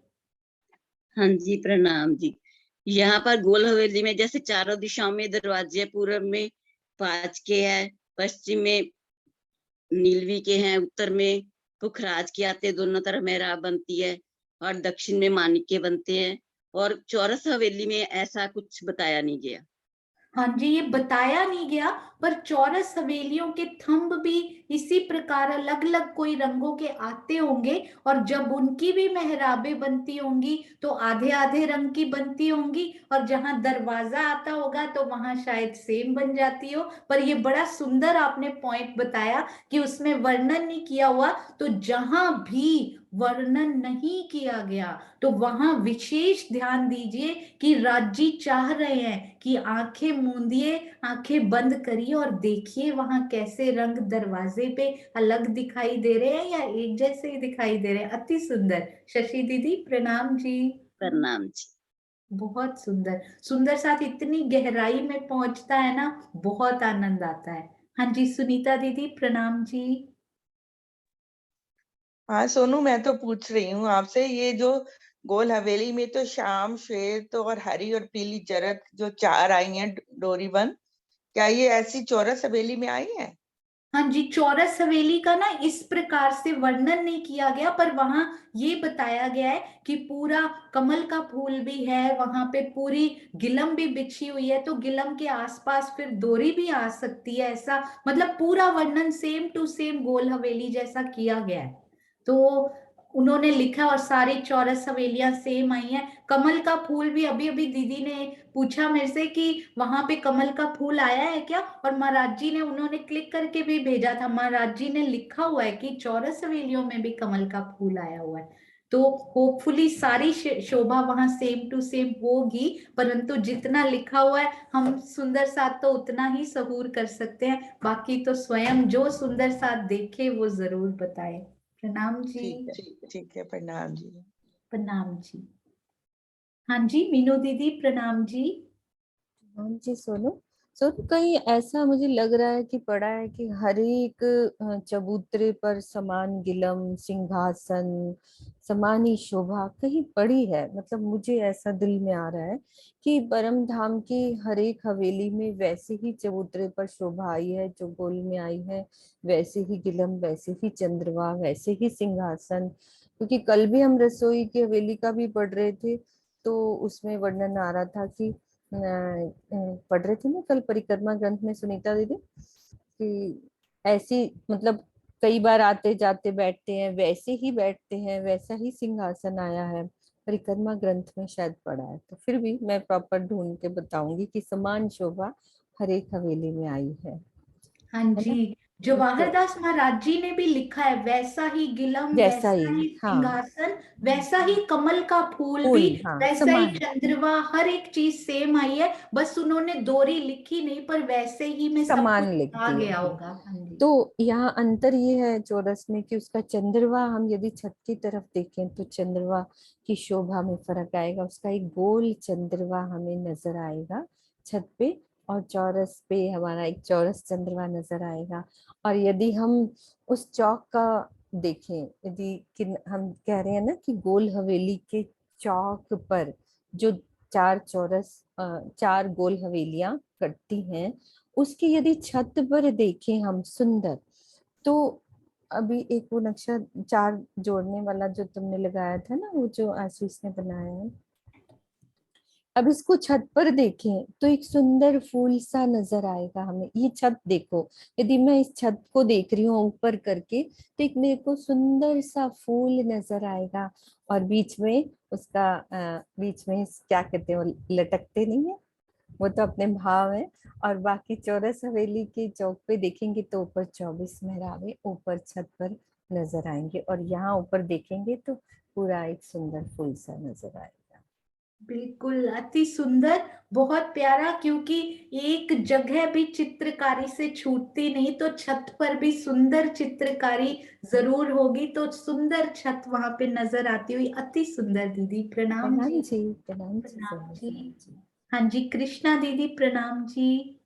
हाँ जी, प्रणाम जी। यहाँ पर गोल हवेली में जैसे चारों दिशाओं में दरवाजे हैं, पूरब में 5 के है, पश्चिम में नीलवी के हैं, उत्तर में पुखराज के आते, दोनों तरफ मेहराब बनती है, और दक्षिण में माणिक्य बनते हैं। और चौरस हवेली में ऐसा कुछ बताया नहीं गया। हाँ जी, ये बताया नहीं गया, पर चौरस हवेलियों के थंब भी इसी प्रकार अलग अलग कोई रंगों के आते होंगे, और जब उनकी भी मेहराबें बनती होंगी तो आधे आधे रंग की बनती होंगी, और जहां दरवाजा आता होगा तो वहां शायद सेम बन जाती हो। पर ये बड़ा सुंदर आपने पॉइंट बताया कि उसमें वर्णन नहीं किया हुआ, तो जहां भी वर्णन नहीं किया गया तो वहां विशेष ध्यान दीजिए कि राजी चाह रहे हैं कि आंखें मूंदिए, आंखें बंद करिए और देखिए वहां कैसे रंग दरवाजे पे अलग दिखाई दे रहे हैं या एक जैसे ही दिखाई दे रहे हैं। अति सुंदर। शशि दीदी, प्रणाम जी। प्रणाम जी। बहुत सुंदर। सुंदर साथ इतनी गहराई में पहुंचता है ना, बहुत आनंद आता है। हाँ जी, सुनीता दीदी, प्रणाम जी। हाँ सोनू, मैं तो पूछ रही हूँ आपसे, ये जो गोल हवेली में तो श्याम, श्वेत और हरी और पीली जरत जो 4 आई हैं डोरी बंद, क्या ये ऐसी चौरस हवेली में आई है? हाँ जी, चौरस हवेली का ना इस प्रकार से वर्णन नहीं किया गया, पर वहां ये बताया गया है कि पूरा कमल का फूल भी है वहां पे, पूरी गिलम भी बिछी हुई है, तो गिलम के आसपास फिर डोरी भी आ सकती है, ऐसा मतलब पूरा वर्णन सेम टू सेम गोल हवेली जैसा किया गया है। तो उन्होंने लिखा और सारी चौरस हवेलियां सेम आई हैं। कमल का फूल भी अभी अभी दीदी ने पूछा मेरे से कि वहां पे कमल का फूल आया है क्या, और महाराज जी ने उन्होंने क्लिक करके भी भेजा था। महाराज जी ने लिखा हुआ है कि चौरस हवेलियों में भी कमल का फूल आया हुआ है। तो होपफुली सारी शोभा वहां सेम टू सेम होगी, परंतु जितना लिखा हुआ है हम सुंदर साथ तो उतना ही सहूर कर सकते हैं, बाकी तो स्वयं जो सुंदर साथ देखे वो जरूर बताए। प्रणाम जी। ठीक है, प्रणाम जी। प्रणाम जी। हाँ जी मीनू दीदी प्रणाम जी। हाँ जी सोनू। सोनू कहीं ऐसा मुझे लग रहा है कि पढ़ा है कि हर एक चबूतरे पर समान गिलम सिंहासन समान ही शोभा कहीं पड़ी है। मतलब मुझे ऐसा दिल में आ रहा है कि परम धाम की हर एक हवेली में वैसे ही चबूतरे पर शोभा आई है जो गोल में आई है, वैसे ही गिलम वैसे ही चंद्रवा वैसे ही सिंहासन। क्योंकि कल भी हम रसोई की हवेली का भी पढ़ रहे थे, तो उसमें वर्णन आ रहा था कि पढ़ रहे थे ना कल परिक्रमा ग्रंथ में सुनीता दीदी कि ऐसी मतलब कई बार आते जाते बैठते हैं वैसे ही बैठते हैं, वैसा ही सिंहासन आया है। परिक्रमा ग्रंथ में शायद पढ़ा है, तो फिर भी मैं प्रॉपर ढूंढ के बताऊंगी कि समान शोभा हर एक हवेली में आई है हाँ ना। जी, जवाहर दास महाराज जी ने भी लिखा है वैसा ही गिलम वैसा वैसा ही, ही हाँ सिंहासन वैसा ही कमल का फूल भी, फूल, हाँ वैसा ही समान। चंद्रमा, हर एक चीज सेम आई है, बस उन्होंने दोहरी लिखी नहीं पर वैसे ही में सब कुछ समान लिख आ दिया गया है। होगा। हाँ जी। तो यहाँ अंतर ये है चौरस में कि उसका चंद्रवा हम यदि छत की तरफ देखें तो चंद्रवा की शोभा में फर्क आएगा, उसका एक गोल चंद्रवा हमें नजर आएगा छत पे, और चौरस पे हमारा एक चौरस चंद्रवा नजर आएगा। और यदि हम उस चौक का देखें, यदि कि हम कह रहे हैं ना कि गोल हवेली के चौक पर जो चार चौरस चार गोल हवेलियां कटती हैं, उसकी यदि छत पर देखें हम सुंदर, तो अभी एक वो नक्शा चार जोड़ने वाला जो तुमने लगाया था ना, वो जो आशीष ने बनाया है, अब इसको छत पर देखें तो एक सुंदर फूल सा नजर आएगा हमें। ये छत देखो, यदि मैं इस छत को देख रही हूँ ऊपर करके तो एक मेरे को सुंदर सा फूल नजर आएगा, और बीच में उसका बीच में क्या कहते हैं वो लटकते नहीं है, वो तो अपने भाव है। और बाकी चौरस हवेली के चौक पे देखेंगे तो ऊपर 24 मेहराबे ऊपर छत पर नजर आएंगे, और यहाँ ऊपर देखेंगे तो पूरा एक सुंदर फूल सा नजर आएगा। बिल्कुल अति सुंदर, बहुत प्यारा, क्योंकि एक जगह भी चित्रकारी से छूटती नहीं, तो छत पर भी सुंदर चित्रकारी जरूर होगी, तो सुंदर छत वहां पे नजर आती हुई अति सुंदर। दीदी प्रणाम प्रणाम जी। जी, प्रणाम जी, प्रणाम सोनू जी। जी। हाँ जी कृष्णा दीदी प्रणाम जी।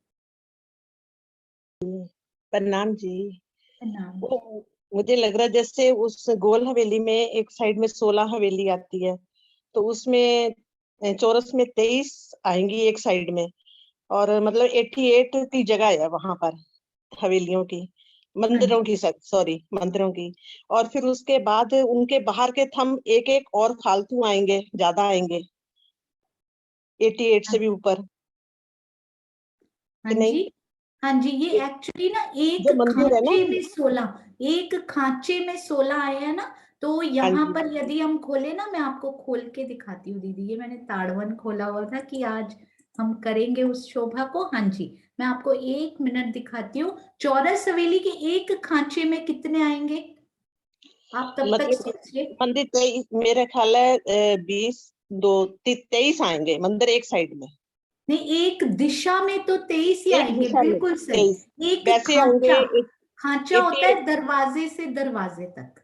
प्रणाम जी। प्रणाम जी। वो मुझे लग रहा है जैसे उस गोल हवेली में एक साइड में 16 हवेली आती है, तो उसमें चौरस में 23 आएंगी एक साइड में, और मतलब 88 की जगह है वहां पर हवेलियों की, मंदिरों की, सॉरी मंदिरों की। और फिर उसके बाद उनके बाहर के थंब एक एक और फालतू आएंगे, ज्यादा आएंगे 88 से भी ऊपर, हाँ कि नहीं? जी। हाँ जी, ये एक्चुअली ना एक जो मंदिर है ना, खांचे में 16, एक खांचे में 16 आए हैं ना, तो हाँ यहाँ जी, पर यदि हम खोले ना, मैं आपको खोल के दिखाती हूँ दीदी, ये मैंने ताड़वन खोला हुआ था कि आज हम करेंगे उस शोभा को। हाँ जी, मैं आपको 1 मिनट दिखाती हूँ। चौरस हवेली के एक खांचे में कितने आएंगे, आप तब तक मतलब सोचिए। मंदिर 23, मेरा ख्याल है 23 आएंगे मंदिर एक साइड में, नहीं, एक दिशा में तो 23 ही एक आएंगे, दिशा में बिल्कुल 23, सही। एक वैसे खांचा, आएंगे खांचा होता 88। है दरवाजे से दरवाजे तक,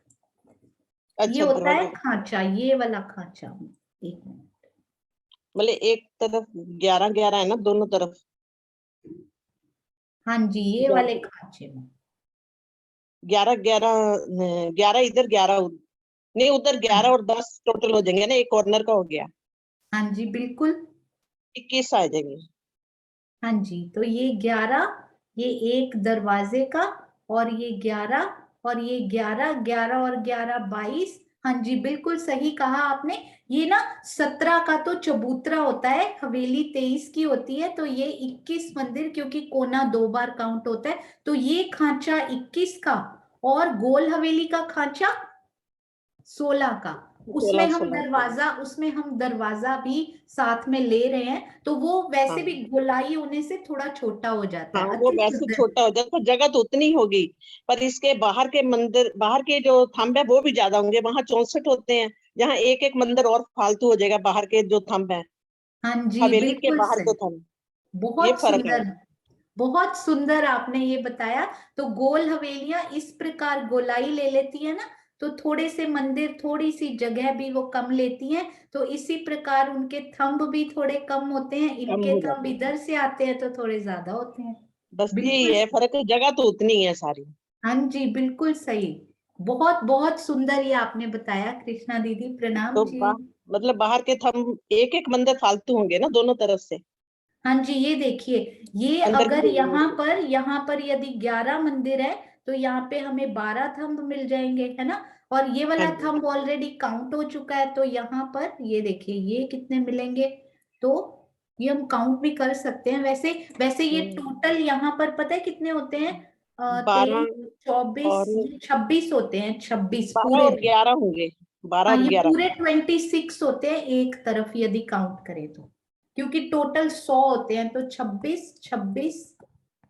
ये अच्छा, होता है दरवाजे, खांचा, ये वाला खांचा। एक मिनट। मतलब एक तरफ 11 11 है ना, दोनों तरफ हाँ जी, ये वाले खांचे में। 11 11, 11 इधर 11 नहीं, उधर 11 और 10 टोटल हो जाएंगे ना, एक कॉर्नर का हो गया, हाँ जी बिल्कुल। 21 आ जाएंगे। हाँ जी, तो ये 11, ये एक दरवाजे का, और ये 11, और ये 11, 11 और 11 22। हाँ जी बिल्कुल सही कहा आपने। ये ना 17 का तो चबूतरा होता है, हवेली 23 की होती है, तो ये 21 मंदिर, क्योंकि कोना 2 बार काउंट होता है, तो ये खांचा 21 का, और गोल हवेली का खांचा 16 का, उसमें 16 हम 16 दरवाजा भी साथ में ले रहे हैं, तो वो वैसे हाँ भी गोलाई होने से थोड़ा छोटा हो जाता हाँ, है। वो अति वैसे सुंदर। छोटा हो जाता है, जगह तो उतनी होगी, पर इसके बाहर के मंदिर, बाहर के जो थंब है वो भी ज्यादा होंगे, वहां 64 होते हैं, जहाँ एक एक मंदिर और फालतू हो जाएगा, बाहर के जो थंब है, हाँ जी, हवेली के बिल्कुल बाहर सही। के थंब, ये बहुत फर्क है। सुंदर, बहुत सुंदर आपने ये बताया। तो गोल हवेलियां इस प्रकार गोलाई ले लेती है ना, तो थोड़े से मंदिर, थोड़ी सी जगह भी वो कम लेती हैं, तो इसी प्रकार उनके थंब भी थोड़े कम होते हैं, कम इनके हो थंब जाते हैं, इधर से आते हैं तो थोड़े ज्यादा होते हैं। बस यही बिल्कुल है सही। फर्क, जगह तो उतनी है सारी। हाँ जी, बिल्कुल सही। बहुत बहुत सुंदर ये आपने बताया कृष्णा दीदी, प्रणाम तो जी। मतलब बाहर के थंब एक एक मंदिर फालतू होंगे ना दोनों तरफ से, हाँ जी, ये देखिए, ये अंदर की अगर हवेली में। यहाँ पर यदि 11 मंदिर है, तो यहाँ पे हमें 12 थंब मिल जाएंगे, है ना। और ये हाँ वाला जी, थंब ऑलरेडी काउंट हो चुका है, तो यहाँ पर ये देखिए ये कितने मिलेंगे, तो ये हम काउंट भी कर सकते हैं। वैसे वैसे ये टोटल यहाँ पर पता है कितने होते हैं, 12 23, 24, और 26 होते हैं, 26 12 पूरे। और 11 होंगे, 12 हाँ, और ये 11। पूरे 26 होते हैं एक तरफ यदि काउंट करें तो, क्योंकि टोटल 100 होते हैं, तो 26, 26,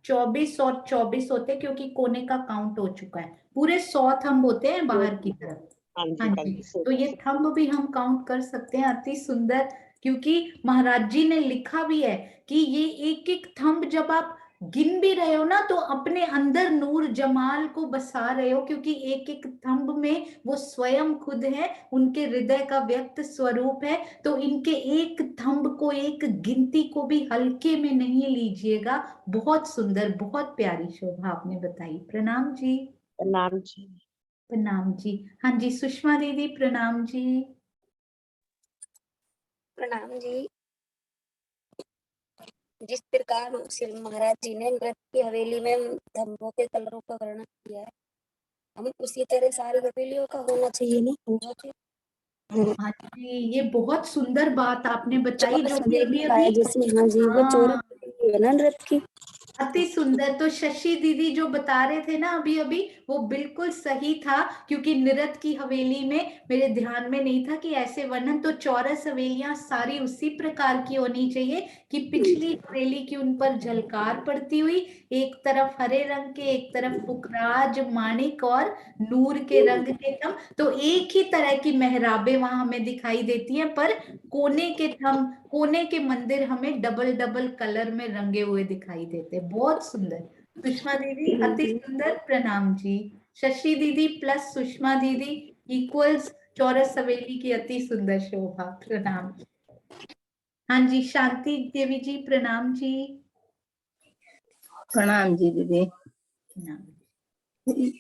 24 और 24 होते हैं, क्योंकि कोने का काउंट हो चुका है। पूरे 100 थंब होते हैं बाहर की तरफ। हाँ हाँ जी, हाँ जी, जी, तो ये थंब भी हम काउंट कर सकते हैं। अति सुंदर, क्योंकि महाराज जी ने लिखा भी है कि ये एक एक थंब जब आप गिन भी रहे हो ना, तो अपने अंदर नूर जमाल को बसा रहे हो, क्योंकि एक एक थंब में वो स्वयं खुद है, उनके हृदय का व्यक्त स्वरूप है। तो इनके एक थंब को, एक गिनती को भी हल्के में नहीं लीजिएगा। बहुत सुंदर, बहुत प्यारी शोभा आपने बताई। प्रणाम जी। नाम जी। प्रणाम जी। हाँ जी, सुषमा दीदी, प्रणाम जी। प्रणाम जी। जिस प्रकार श्री महाराज जी ने नृत्य की हवेली में धर्मों के कलरों का वर्णन किया है, हम उसी तरह सारी हवेलियों का होना चाहिए ना, होना चाहिए। हाँ जी, ये बहुत सुंदर बात आपने बताई, चौरस जो कि हवेली अभी का है अभी, जिसमें, हाँ जी, वो चौरस हाँ, हवेली है ना नृत्य की। अति सुंदर। तो शशि दीदी जो बता रहे थे ना अभी अभी, वो बिल्कुल सही था, क्योंकि नृत्य की हवेली में मेरे ध्यान में नहीं था कि ऐसे वर्णन। तो चौरस हवेलियां सारी उसी प्रकार की होनी चाहिए कि पिछली हवेली की उन पर झलकार पड़ती हुई, एक तरफ हरे रंग के, एक तरफ पुखराज, माणिक और नूर के रंग के थम, तो एक ही तरह की मेहराबें वहां हमें दिखाई देती हैं, पर कोने के थम, कोने के मंदिर हमें डबल डबल कलर में रंगे हुए दिखाई देते हैं। बहुत सुंदर। सुषमा दीदी अति सुंदर, प्रणाम जी। शशि दीदी प्लस सुषमा दीदी इक्वल्स चौरस हवेली की अति सुंदर शोभा। प्रणाम। हाँ जी, शांति देवी जी, प्रणाम जी। प्रणाम जी दीदी। प्रणाम।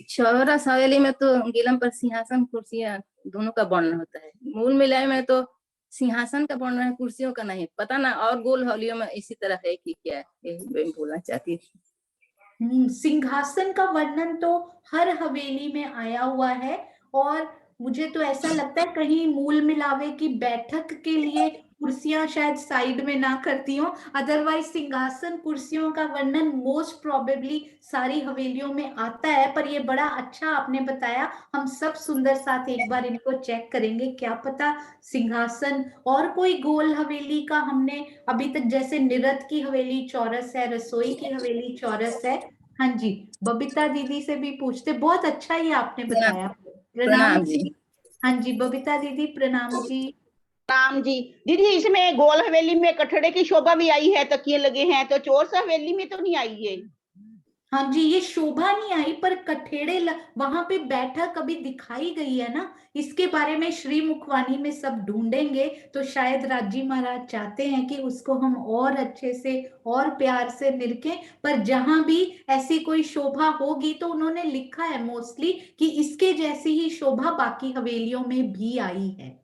चौरस हवेली में तो गीलम पर सिंहासन कुर्सियां दोनों का वर्णन होता है, मूल मिलाए में तो सिंहासन का वर्णन है, कुर्सियों का नहीं पता ना। और गोल हवेलियों में इसी तरह है कि क्या है, यही मैं बोलना चाहती थी। सिंहासन का वर्णन तो हर हवेली में आया हुआ है, और मुझे तो ऐसा लगता है कहीं मूल मिलावे की बैठक के लिए कुर्सियां शायद साइड में ना करती हो, अदरवाइज सिंहासन कुर्सियों का वर्णन मोस्ट प्रोबेबली सारी हवेलियों में आता है। पर ये बड़ा अच्छा आपने बताया, हम सब सुंदर साथ एक बार इनको चेक करेंगे, क्या पता सिंहासन और कोई गोल हवेली का हमने अभी तक, जैसे निरत की हवेली चौरस है, रसोई की हवेली चौरस है। हाँ जी, बबीता दीदी से भी पूछते, बहुत अच्छा ये आपने बताया। प्रणाम प्रणाम जी। जी। हाँ जी, बबीता दीदी, प्रणाम जी। प्रणाम जी। दीदी इसमें गोल हवेली में कठड़े की शोभा भी आई है, तकिए लगे हैं, तो चौरस हवेली में तो नहीं आई है। हाँ जी, ये शोभा नहीं आई, पर वहां पे बैठक अभी दिखाई गई है ना, इसके बारे में श्री मुखवाणी में सब ढूंढेंगे, तो शायद राजी महाराज चाहते हैं कि उसको हम और अच्छे से और प्यार से निरखें। पर जहां भी ऐसी कोई शोभा होगी, तो उन्होंने लिखा है मोस्टली कि इसके जैसी ही शोभा बाकी हवेलियों में भी आई है,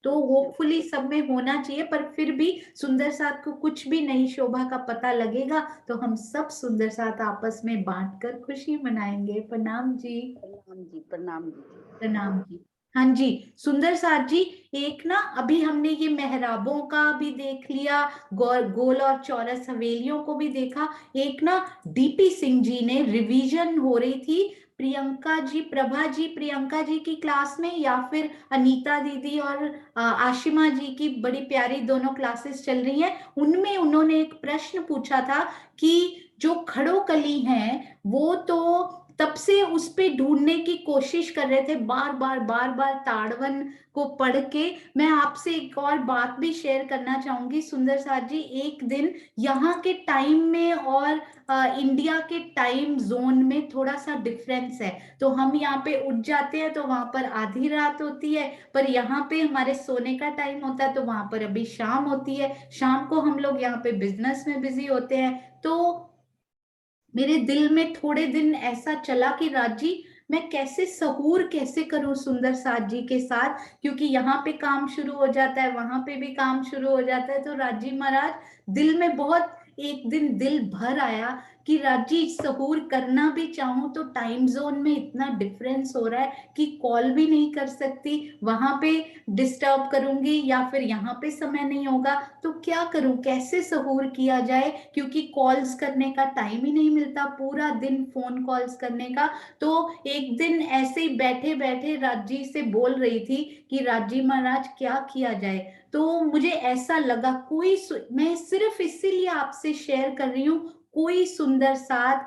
तो होपफुली सब में होना चाहिए। पर फिर भी सुंदर साथ को कुछ भी नई शोभा का पता लगेगा, तो हम सब सुंदर साथ आपस में बांटकर खुशी मनाएंगे। प्रणाम जी। प्रणाम जी, प्रणाम जी। प्रणाम जी। हाँ जी सुंदर साथ जी, एक ना अभी हमने ये मेहराबों का भी देख लिया, गोल और चौरस हवेलियों को भी देखा। एक ना डीपी सिंह जी ने रिवीजन हो रही थी प्रियंका जी, प्रभा जी प्रियंका जी की क्लास में, या फिर अनीता दीदी और आशिमा जी की बड़ी प्यारी दोनों क्लासेस चल रही हैं, उनमें उन्होंने एक प्रश्न पूछा था कि जो खड़ोकली हैं वो तो तब से उस पे ढूंढने की कोशिश कर रहे थे, बार बार ताड़वन को पढ़ के। मैं आपसे एक और बात भी शेयर करना चाहूंगी सुंदर साथ जी, एक दिन यहाँ के टाइम में और इंडिया के टाइम जोन में थोड़ा सा डिफरेंस है। तो हम यहाँ पे उठ जाते हैं तो वहां पर आधी रात होती है, पर यहाँ पे हमारे सोने का टाइम होता है तो वहां पर अभी शाम होती है। शाम को हम लोग यहाँ पे बिजनेस में बिजी होते हैं। तो मेरे दिल में थोड़े दिन ऐसा चला कि राजी मैं कैसे सहूर कैसे करूं सुंदर साथ जी के साथ, क्योंकि यहाँ पे काम शुरू हो जाता है, वहां पे भी काम शुरू हो जाता है। तो राजी महाराज दिल में बहुत एक दिन दिल भर आया कि राजी सहूर करना भी चाहूं तो टाइम जोन में इतना डिफरेंस हो रहा है कि कॉल भी नहीं कर सकती, वहां पे डिस्टर्ब करूंगी या फिर यहाँ पे समय नहीं होगा, तो क्या करूं, कैसे सहूर किया जाए, क्योंकि कॉल्स करने का टाइम ही नहीं मिलता, पूरा दिन फोन कॉल्स करने का। तो एक दिन ऐसे ही बैठे बैठे राजी से बोल रही थी कि राजी महाराज क्या किया जाए। तो मुझे ऐसा लगा मैं सिर्फ इसीलिए आपसे शेयर कर रही हूँ, कोई सुंदर साथ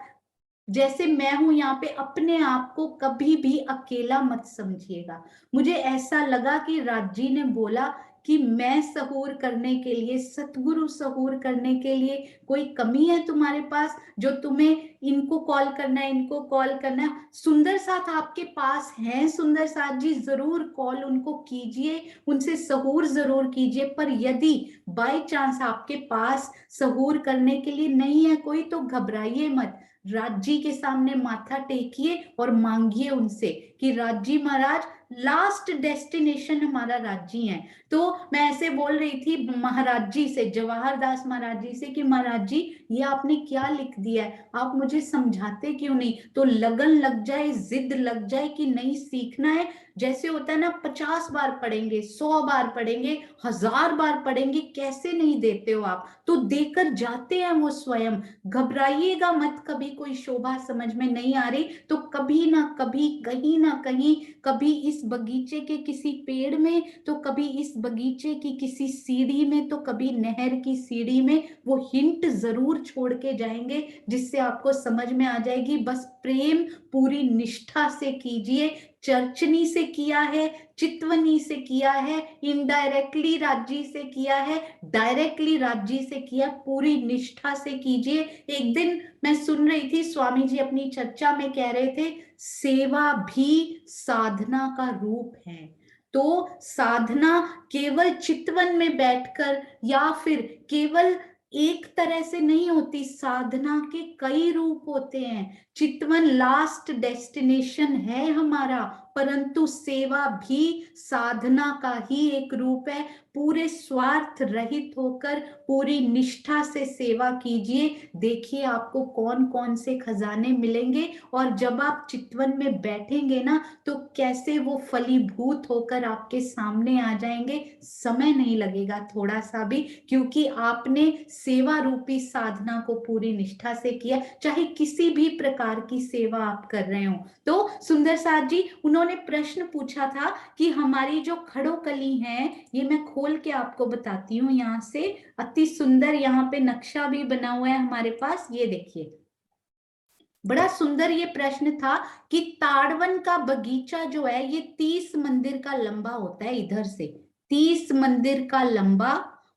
जैसे मैं हूं यहाँ पे, अपने आप को कभी भी अकेला मत समझिएगा। मुझे ऐसा लगा कि राजी ने बोला कि मैं सहूर करने के लिए, सतगुरु सहूर करने के लिए कोई कमी है तुम्हारे पास जो तुम्हें इनको कॉल करना है, इनको कॉल करना है। सुंदर साथ आपके पास हैं सुंदर साथ जी, जरूर कॉल उनको कीजिए, उनसे सहूर जरूर कीजिए। पर यदि बाय चांस आपके पास सहूर करने के लिए नहीं है कोई, तो घबराइए मत, राजी के सामने माथा टेकिए और मांगिए उनसे कि राजी महाराज लास्ट डेस्टिनेशन हमारा राजी है। तो मैं ऐसे बोल रही थी महाराज जी से, जवाहर दास महाराज जी से कि महाराज जी ये आपने क्या लिख दिया है, आप मुझे समझाते क्यों नहीं। तो लगन लग जाए, जिद लग जाए कि नहीं सीखना है, जैसे होता है ना 50 बार पढ़ेंगे, 100 बार पढ़ेंगे, 1000 बार पढ़ेंगे, कैसे नहीं देते हो आप, तो देकर जाते हैं वो स्वयं। घबराइएगा मत, कभी कोई शोभा समझ में नहीं आ रही तो कभी ना कभी, कहीं ना कहीं, कभी इस बगीचे के किसी पेड़ में, तो कभी इस बगीचे की किसी सीढ़ी में, तो कभी नहर की सीढ़ी में वो हिंट जरूर छोड़ के जाएंगे जिससे आपको समझ में आ जाएगी। बस प्रेम पूरी निष्ठा से कीजिए, चर्चनी से किया है, चितवनी से किया है, इनडायरेक्टली राजी से किया है, डायरेक्टली राजी से किया, पूरी निष्ठा से कीजिए। एक दिन मैं सुन रही थी स्वामी जी अपनी चर्चा में कह रहे थे सेवा भी साधना का रूप है। तो साधना केवल चितवन में बैठकर या फिर केवल एक तरह से नहीं होती, साधना के कई रूप होते हैं। चितवन लास्ट डेस्टिनेशन है हमारा, परंतु सेवा भी साधना का ही एक रूप है। पूरे स्वार्थ रहित होकर पूरी निष्ठा से सेवा कीजिए, देखिए आपको कौन कौन से खजाने मिलेंगे। और जब आप चितवन में बैठेंगे ना तो कैसे वो फलीभूत होकर आपके सामने आ जाएंगे, समय नहीं लगेगा थोड़ा सा भी, क्योंकि आपने सेवा रूपी साधना को पूरी निष्ठा से किया, चाहे किसी भी प्रकार की सेवा आप कर रहे हो। तो सुंदर साथ जी उन्होंने प्रश्न पूछा था कि हमारी जो खड़ोकली है, ये मैं खोल के आपको बताती हूँ, यहाँ से अति सुंदर यहाँ पे नक्शा भी बना हुआ है हमारे पास, ये देखिए बड़ा सुंदर ये प्रश्न था कि ताड़वन का बगीचा जो है ये 30 मंदिर का लंबा होता है, इधर से 30 मंदिर का लंबा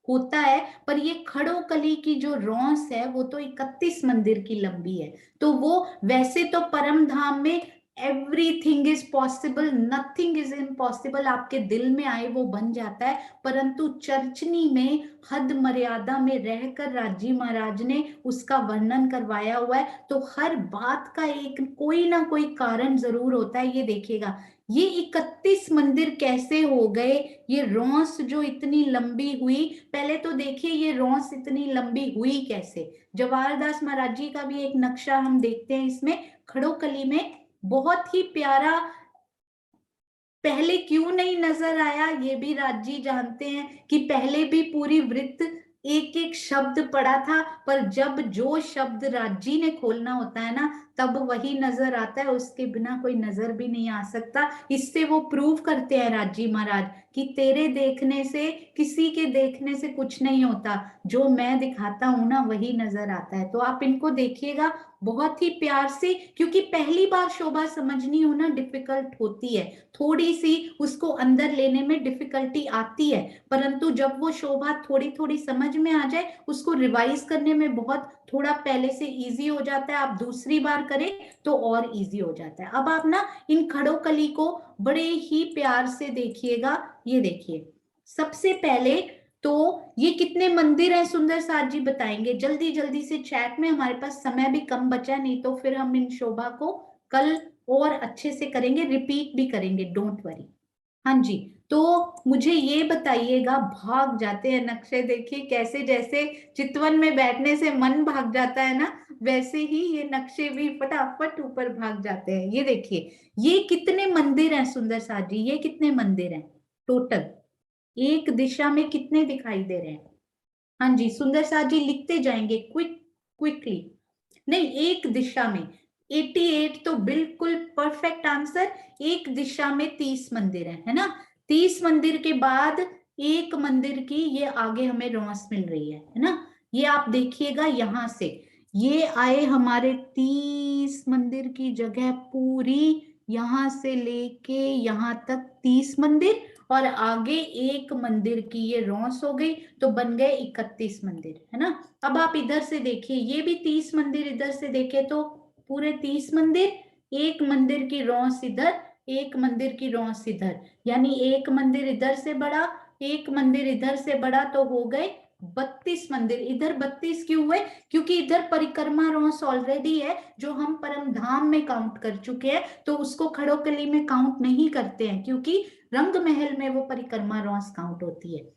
होता है, पर ये खड़ोकली की जो रौंस है वो तो 31 मंदिर की लंबी है। तो वो वैसे तो परम धाम में everything is possible, nothing is impossible, आपके दिल में आए वो बन जाता है, परंतु चर्चनी में हद मर्यादा में रहकर राजी महाराज ने उसका वर्णन करवाया हुआ है। तो हर बात का एक कोई ना कोई कारण जरूर होता है। ये देखिएगा ये 31 मंदिर कैसे हो गए, ये रौंस जो इतनी लंबी हुई, पहले तो देखिए ये रौंस इतनी लंबी हुई कैसे। जवाहर दास महाराज जी का भी एक नक्शा हम देखते हैं इसमें, खड़ोकली में बहुत ही प्यारा पहले क्यों नहीं नजर आया, ये भी राज जी जानते हैं कि पहले भी पूरी वृत्त एक एक शब्द पढ़ा था, पर जब जो शब्द राज जी ने खोलना होता है ना तब वही नजर आता है, उसके बिना कोई नजर भी नहीं आ सकता। इससे वो प्रूव करते हैं राज जी महाराज कि तेरे देखने से, किसी के देखने से कुछ नहीं होता, जो मैं दिखाता हूं ना वही नजर आता है। तो आप इनको देखिएगा बहुत ही प्यार से, क्योंकि पहली बार शोभा समझनी हो ना डिफिकल्ट होती है, थोड़ी सी उसको अंदर लेने में डिफिकल्टी आती है, परंतु जब वो शोभा थोड़ी थोड़ी समझ में आ जाए उसको रिवाइज करने में बहुत थोड़ा पहले से इजी हो जाता है। आप दूसरी बार करें तो और इजी हो जाता है। अब आप ना इन खड़ो कली को बड़े ही प्यार से देखिएगा। ये देखिए, सबसे पहले तो ये कितने मंदिर हैं सुंदर साथ जी बताएंगे जल्दी जल्दी से चैट में, हमारे पास समय भी कम बचा, नहीं तो फिर हम इन शोभा को कल और अच्छे से करेंगे, रिपीट भी करेंगे, डोंट वरी। हाँ जी, तो मुझे ये बताइएगा, भाग जाते हैं नक्शे, देखिए कैसे, जैसे चितवन में बैठने से मन भाग जाता है ना, वैसे ही ये नक्शे भी फटाफट ऊपर भाग जाते हैं। ये देखिए ये कितने मंदिर हैं सुंदर साथ जी, ये कितने मंदिर हैं टोटल, एक दिशा में कितने दिखाई दे रहे हैं? हाँ जी सुंदर साथ जी लिखते जाएंगे क्विकली। नहीं, एक दिशा में 88 तो बिल्कुल परफेक्ट आंसर। एक दिशा में 30 मंदिर है ना। 30 मंदिर के बाद एक मंदिर की ये आगे हमें रौस मिल रही है ना। ये आप देखिएगा यहां से ये आए हमारे 30 मंदिर की जगह पूरी, यहां से लेके यहां तक 30 मंदिर, और आगे एक मंदिर की ये रौस हो गई, तो बन गए 31 मंदिर, है ना। अब आप इधर से देखिए, ये भी 30 मंदिर, इधर से देखे तो पूरे 30 मंदिर, एक मंदिर की रौस इधर, एक मंदिर की रौस इधर, यानी एक मंदिर इधर से बड़ा, एक मंदिर इधर से बड़ा, तो हो गए 32 मंदिर। इधर 32 क्यों हुए? क्योंकि इधर परिक्रमा रौस ऑलरेडी है जो हम परम धाम में काउंट कर चुके हैं, तो उसको खड़ोकली में काउंट नहीं करते हैं, क्योंकि रंग महल में वो परिक्रमा रौस काउंट होती है,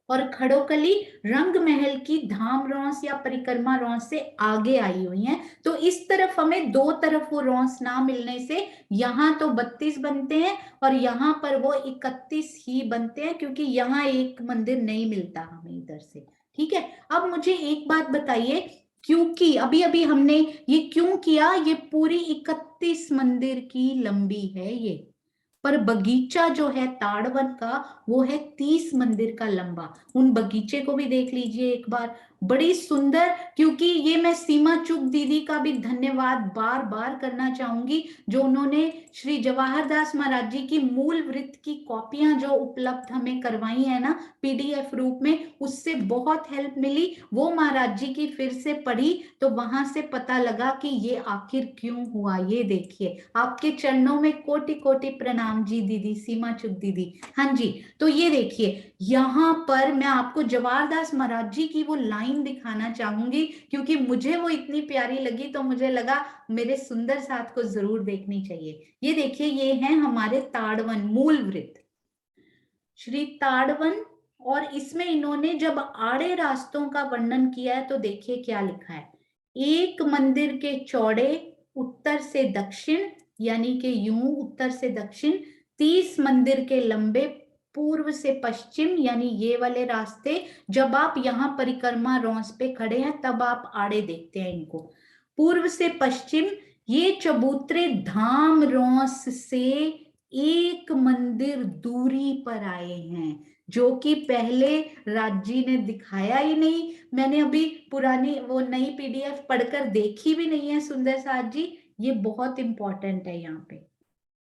और खड़ोकली रंग महल की धाम रौस या परिक्रमा रौस से आगे आई हुई हैं। तो इस तरफ हमें दो तरफ वो रौस ना मिलने से यहाँ तो 32 बनते हैं और यहाँ पर वो 31 ही बनते हैं, क्योंकि यहाँ एक मंदिर नहीं मिलता हमें इधर से। ठीक है, अब मुझे एक बात बताइए, क्योंकि अभी अभी हमने ये क्यों किया, ये पूरी 31 मंदिर की लंबी है ये, पर बगीचा जो है ताड़वन का वो है 30 मंदिर का लंबा। उन बगीचे को भी देख लीजिए एक बार, बड़ी सुंदर। क्योंकि ये मैं सीमा चुग दीदी का भी धन्यवाद बार बार करना चाहूंगी, जो उन्होंने श्री जवाहर दास महाराज जी की मूल वृत्त की कॉपियां जो उपलब्ध हमें करवाई है ना पीडीएफ रूप में, उससे बहुत हेल्प मिली। वो महाराज जी की फिर से पढ़ी तो वहां से पता लगा कि ये आखिर क्यों हुआ। ये देखिए, आपके चरणों में कोटि कोटि प्रणाम जी दीदी, सीमा चुग दीदी। हाँ जी, तो ये देखिए यहाँ पर मैं आपको जवाहर दास महाराज जी की वो लाइन दिखाना चाहूंगी, क्योंकि मुझे वो इतनी प्यारी लगी, तो मुझे लगा मेरे सुंदर साथ को जरूर देखनी चाहिए। ये देखिए, ये है हमारे ताड़वन मूल वृत्त, श्री ताड़वन, और इसमें इन्होंने जब आड़े रास्तों का वर्णन किया है तो देखिए क्या लिखा है। एक मंदिर के चौड़े उत्तर से दक्षिण, यानी कि यूं उत्तर से दक्षिण, 30 मंदिर के लंबे पूर्व से पश्चिम, यानी ये वाले रास्ते। जब आप यहाँ परिक्रमा रौस पे खड़े हैं तब आप आड़े देखते हैं इनको, पूर्व से पश्चिम। ये चबूतरे धाम रौस से एक मंदिर दूरी पर आए हैं, जो कि पहले राज जी ने दिखाया ही नहीं। मैंने अभी पुरानी वो नई पीडीएफ पढ़कर देखी भी नहीं है सुंदर साथ जी, ये बहुत इंपॉर्टेंट है। यहाँ पे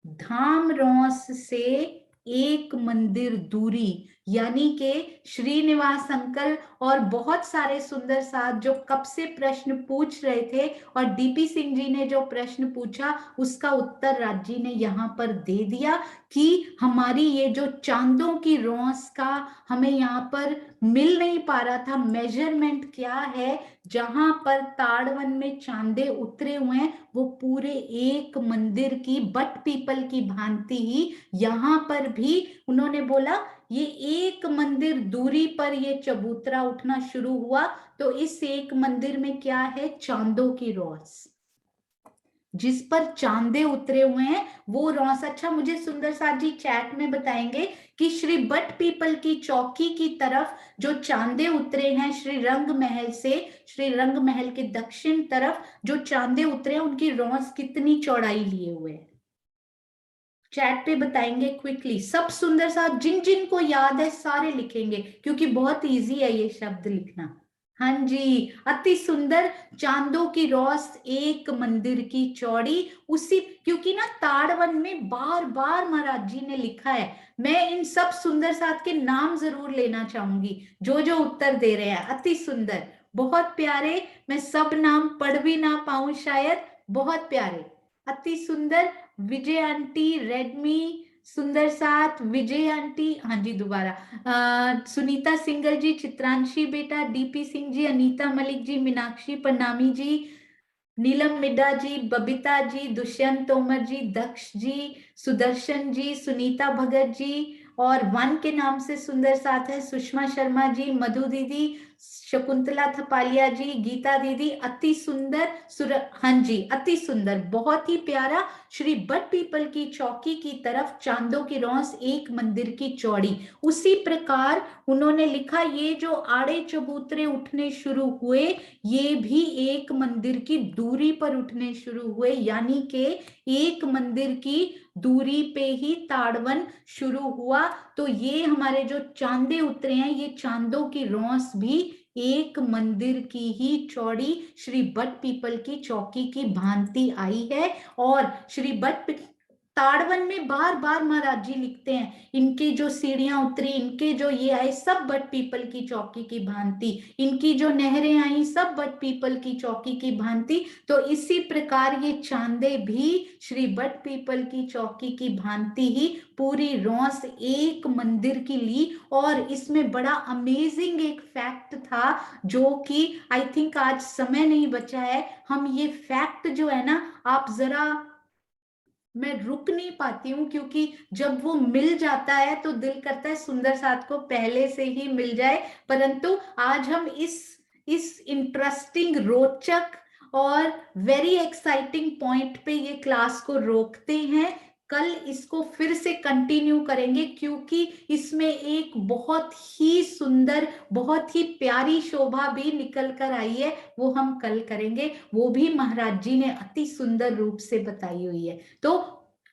धाम रौस से एक मंदिर दूरी, यानी के श्रीनिवास अंकल और बहुत सारे सुंदर साथ जो कब से प्रश्न पूछ रहे थे, और डीपी सिंह जी ने जो प्रश्न पूछा उसका उत्तर राज जी ने यहाँ पर दे दिया कि हमारी ये जो चांदों की रौस का हमें यहाँ पर मिल नहीं पा रहा था, मेजरमेंट क्या है, जहां पर ताड़वन में चांदे उतरे हुए हैं वो पूरे एक मंदिर की बट पीपल की भांति ही यहाँ पर भी उन्होंने बोला ये एक मंदिर दूरी पर ये चबूतरा उठना शुरू हुआ। तो इस एक मंदिर में क्या है, चांदों की रौस। जिस पर चांदे उतरे हुए हैं वो रॉस। अच्छा, मुझे सुंदर साथ जी चैट में बताएंगे कि श्री बट पीपल की चौकी की तरफ जो चांदे उतरे हैं श्री रंग महल से, श्री रंग महल के दक्षिण तरफ जो चांदे उतरे हैं उनकी रॉस कितनी चौड़ाई लिए हुए है? चैट पे बताएंगे क्विकली। सब सुंदर साथ जिन जिन को याद है सारे लिखेंगे, क्योंकि बहुत इजी है ये शब्द लिखना। हाँ जी, अति सुंदर चांदों की रौस एक मंदिर की चौड़ी। उसी, क्योंकि ना ताड़वन में बार बार महाराज जी ने लिखा है। मैं इन सब सुंदर साथ के नाम जरूर लेना चाहूंगी जो जो उत्तर दे रहे हैं। अति सुंदर, बहुत प्यारे, मैं सब नाम पढ़ भी ना पाऊं शायद, बहुत प्यारे। अति सुंदर, विजय आंटी, रेडमी, सुंदर साथ, विजय आंटी, हाँ जी दोबारा, सुनीता सिंगल जी, चित्रांशी बेटा, डीपी सिंह जी, अनीता मलिक जी, मीनाक्षी परनामी जी, नीलम मिड्डा जी, बबीता जी, दुष्यंत तोमर जी, दक्ष जी, सुदर्शन जी, सुनीता भगत जी, और वन के नाम से सुंदर साथ है सुषमा शर्मा जी, मधु दीदी, शकुंतला थपालिया जी, गीता दीदी। अति सुंदर हाँ जी, अति सुंदर, बहुत ही प्यारा। श्री बट पीपल की चौकी की तरफ चांदों की रौस एक मंदिर की चौड़ी। उसी प्रकार उन्होंने लिखा ये जो आड़े चबूतरे उठने शुरू हुए ये भी एक मंदिर की दूरी पर उठने शुरू हुए, यानी कि एक मंदिर की दूरी पे ही ताड़वन शुरू हुआ। तो ये हमारे जो चांदे उतरे हैं ये चांदों की रौस भी एक मंदिर की ही चौड़ी श्री बट पीपल की चौकी की भांति आई है। और श्री बट ताड़वन में बार बार महाराज जी लिखते हैं इनकी जो सीढ़ियां उतरी, इनके जो ये आए सब बट पीपल की चौकी की भांति, इनकी जो नहरें आई सब बट पीपल की चौकी की भांति। तो इसी प्रकार ये चांदे भी श्री बट पीपल की चौकी की भांति ही पूरी रौस एक मंदिर की ली। और इसमें बड़ा अमेजिंग एक फैक्ट था जो कि आई थिंक आज समय नहीं बचा है, हम ये फैक्ट जो है ना, आप जरा, मैं रुक नहीं पाती हूँ क्योंकि जब वो मिल जाता है तो दिल करता है सुंदर साथ को पहले से ही मिल जाए। परंतु आज हम इस इंटरेस्टिंग, रोचक और वेरी एक्साइटिंग पॉइंट पे ये क्लास को रोकते हैं। कल इसको फिर से कंटिन्यू करेंगे क्योंकि इसमें एक बहुत ही सुंदर, बहुत ही प्यारी शोभा भी निकल कर आई है, वो हम कल करेंगे। वो भी महाराज जी ने अति सुंदर रूप से बताई हुई है। तो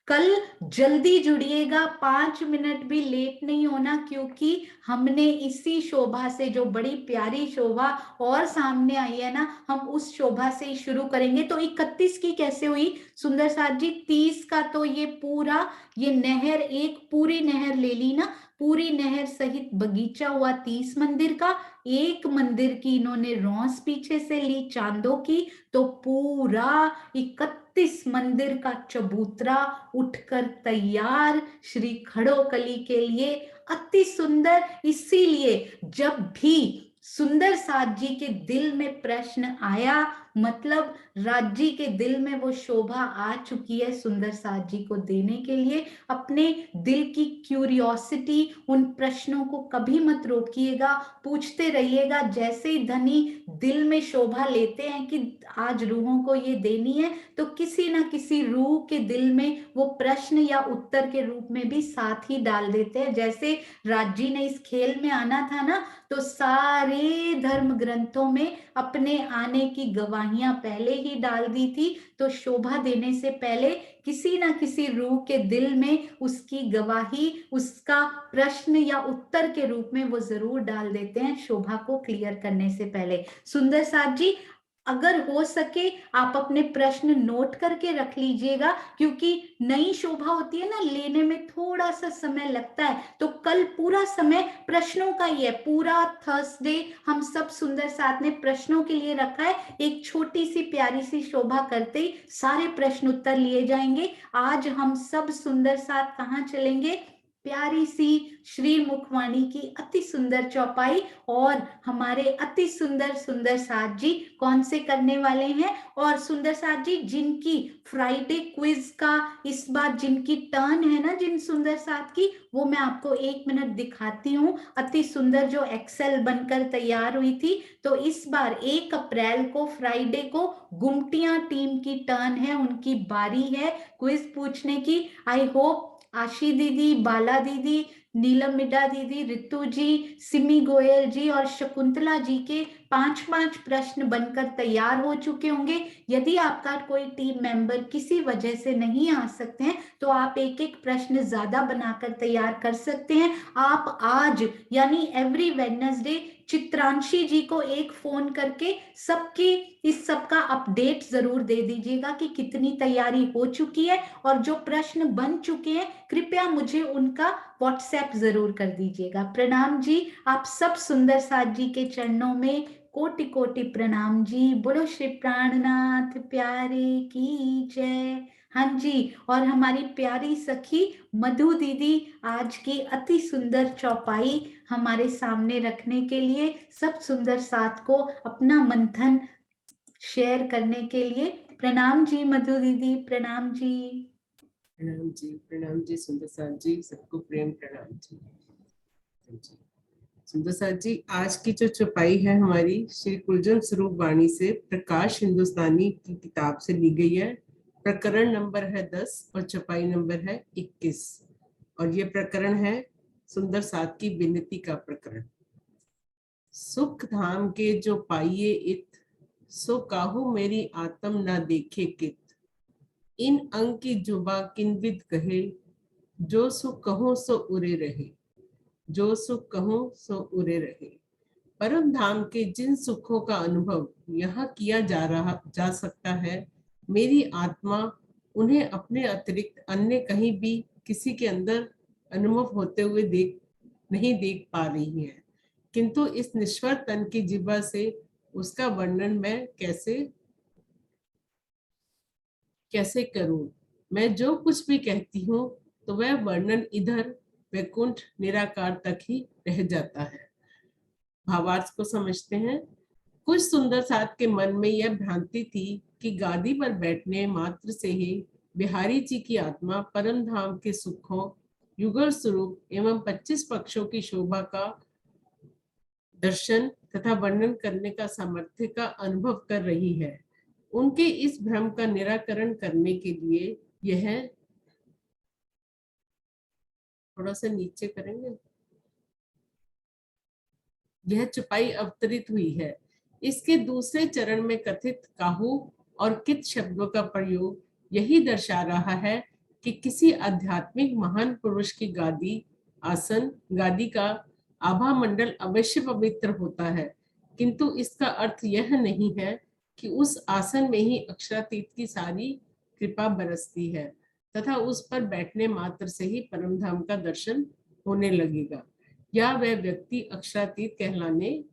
कल जल्दी जुड़िएगा, 5 मिनट भी लेट नहीं होना, क्योंकि हमने इसी शोभा से, जो बड़ी प्यारी शोभा और सामने आई है ना, हम उस शोभा से ही शुरू करेंगे। तो 31 की कैसे हुई सुंदर साथ जी? 30 का तो ये पूरा, ये नहर, एक पूरी नहर ले ली ना, पूरी नहर सहित बगीचा हुआ 30 मंदिर का। एक मंदिर की इन्होंने रौस पीछे से ली चांदों की, तो पूरा 31 मंदिर का चबूतरा उठकर तैयार श्री खड़ोकली के लिए। अति सुंदर। इसीलिए जब भी सुंदर साथ जी के दिल में प्रश्न आया, मतलब राज जी के दिल में वो शोभा आ चुकी है सुंदर साथ जी को देने के लिए। अपने दिल की क्यूरियोसिटी, उन प्रश्नों को कभी मत रोकिएगा, पूछते रहिएगा। जैसे ही धनी दिल में शोभा लेते हैं कि आज रूहों को ये देनी है, तो किसी ना किसी रूह के दिल में वो प्रश्न या उत्तर के रूप में भी साथ ही डाल देते हैं। जैसे राज जी ने इस खेल में आना था ना, तो सारे धर्म ग्रंथों में अपने आने की गवाहियां पहले ही डाल दी थी। तो शोभा देने से पहले किसी ना किसी रूह के दिल में उसकी गवाही, उसका प्रश्न या उत्तर के रूप में वो जरूर डाल देते हैं शोभा को क्लियर करने से पहले। सुंदर साथ जी, अगर हो सके आप अपने प्रश्न नोट करके रख लीजिएगा, क्योंकि नई शोभा होती है ना, लेने में थोड़ा सा समय लगता है। तो कल पूरा समय प्रश्नों का ही है, पूरा थर्सडे हम सब सुंदर साथ ने प्रश्नों के लिए रखा है। एक छोटी सी प्यारी सी शोभा करते ही सारे प्रश्न उत्तर लिए जाएंगे। आज हम सब सुंदर साथ कहाँ चलेंगे? प्यारी सी श्री मुखवाणी की अति सुंदर चौपाई। और हमारे अति सुंदर सुंदर साथ जी कौन से करने वाले हैं? और सुंदर साथ जी जिनकी फ्राइडे क्विज का इस बार जिनकी टर्न है ना, जिन सुंदर साथ की, वो मैं आपको 1 मिनट दिखाती हूँ। अति सुंदर जो एक्सेल बनकर तैयार हुई थी। तो इस बार 1 अप्रैल को फ्राइडे को गुमटियां टीम की टर्न है, उनकी बारी है क्विज पूछने की। आई होप आशी दीदी, बाला दीदी, नीलम मिड्डा दीदी, रितु जी, सिमी गोयल जी और शकुंतला जी के 5-5 प्रश्न बनकर तैयार हो चुके होंगे। यदि आपका कोई टीम मेंबर किसी वजह से नहीं आ सकते हैं तो आप एक एक प्रश्न ज्यादा बनाकर तैयार कर सकते हैं। आप आज यानी एवरी वेडनेसडे चित्रांशी जी को एक फोन करके सबकी इस सब का अपडेट जरूर दे दीजिएगा कि कितनी तैयारी हो चुकी है, और जो प्रश्न बन चुके हैं कृपया मुझे उनका व्हाट्सएप जरूर कर दीजिएगा। प्रणाम जी, आप सब सुंदर साथ जी के चरणों में कोटि कोटि प्रणाम जी। बोलो श्री प्राणनाथ प्यारे की जय। हाँ जी, और हमारी प्यारी सखी मधु दीदी आज की अति सुंदर चौपाई हमारे सामने रखने के लिए, सब सुंदर साथ को अपना मंथन शेयर करने के लिए। प्रणाम जी मधु दीदी, प्रणाम जी। प्रणाम जी सुंदर साथ जी, सबको प्रेम प्रणाम जी। सुंदर साथ जी, आज की जो चौपाई है हमारी श्री कुलजन स्वरूप वाणी से प्रकाश हिंदुस्तानी की किताब से ली गई है। प्रकरण नंबर है 10 और चौपाई नंबर है 21, और ये प्रकरण है सुंदर साथ की विनती का प्रकरण। सुख धाम के जो पाइये इत, सो काहू मेरी आत्म ना देखे कित। इन अंग की जुबा किनविद कहे, जो सुख कहो सो उरे रहे, जो सुख कहो सो उरे रहे। परम धाम के जिन सुखों का अनुभव यहाँ किया जा सकता है, मेरी आत्मा उन्हें अपने अतिरिक्त अन्य कहीं भी किसी के अंदर अनुभव होते हुए नहीं देख पा रही है। किंतु इस निश्वर तन की जिह्वा से उसका वर्णन मैं कैसे करूं? मैं जो कुछ भी कहती हूँ तो वह वर्णन इधर वैकुंठ निराकार तक ही रह जाता है। भावार्थ को समझते हैं। कुछ सुंदर साथ के मन में यह भ्रांति थी कि गादी पर बैठने मात्र से ही बिहारी जी की आत्मा परम धाम के सुखों, युगल स्वरूप एवं 25 पक्षों की शोभा का दर्शन तथा वर्णन करने का सामर्थ्य का अनुभव कर रही है। उनके इस भ्रम का निराकरण करने के लिए यह थोड़ा सा नीचे करेंगे, यह चौपाई अवतरित हुई है। इसके दूसरे चरण में कथित काहू और कित शब्दों का प्रयोग यही दर्शा रहा है कि किसी आध्यात्मिक महान पुरुष की गादी का आभा मंडल अवश्य पवित्र होता है, किंतु इसका अर्थ यह नहीं है कि उस आसन में ही अक्षरातीत की सारी कृपा बरसती है तथा उस पर बैठने मात्र से ही परम धाम का दर्शन होने लगेगा, या वह व्यक्ति अक्षरातीत कहलाने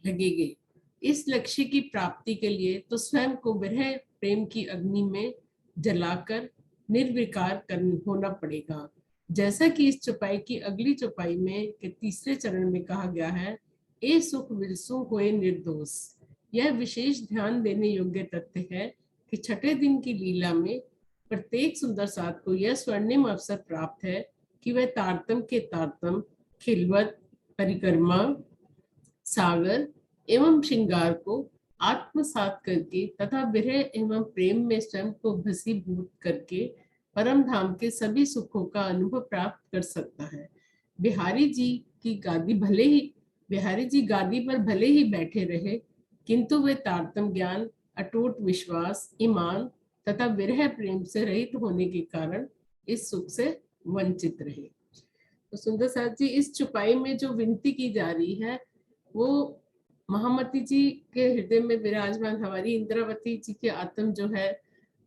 लगेगी। इस लक्ष्य की प्राप्ति के लिए तो स्वयं को विरह प्रेम की अग्नि में जलाकर निर्विकार होना पड़ेगा। जैसा कि इस चौपाई की अगली चौपाई में के तीसरे चरण में कहा गया है, ए सुख विलसु हुए निर्दोष। यह विशेष ध्यान देने योग्य तथ्य है कि छठे दिन की लीला में प्रत्येक सुंदर साथ को यह स्वर्णिम अवसर प्राप्त है कि वह तारतम के तारतम, खिलवत, परिक्रमा, सागर एवं श्रृंगार को आत्मसात करके तथा विरह एवं प्रेम में स्वयं को भसीभूत करके परम धाम के सभी सुखों का अनुभव प्राप्त कर सकता है। बिहारी जी गादी पर भले ही बैठे रहे, किंतु वे तारतम ज्ञान, अटूट विश्वास, ईमान तथा विरह प्रेम से रहित होने के कारण इस सुख से वंचित रहे। तो सुंदर साथ जी, इस चौपाई में जो विनती की जा रही है वो महामती जी के हृदय में विराजमान हमारी इंद्रावती जी की आत्म जो है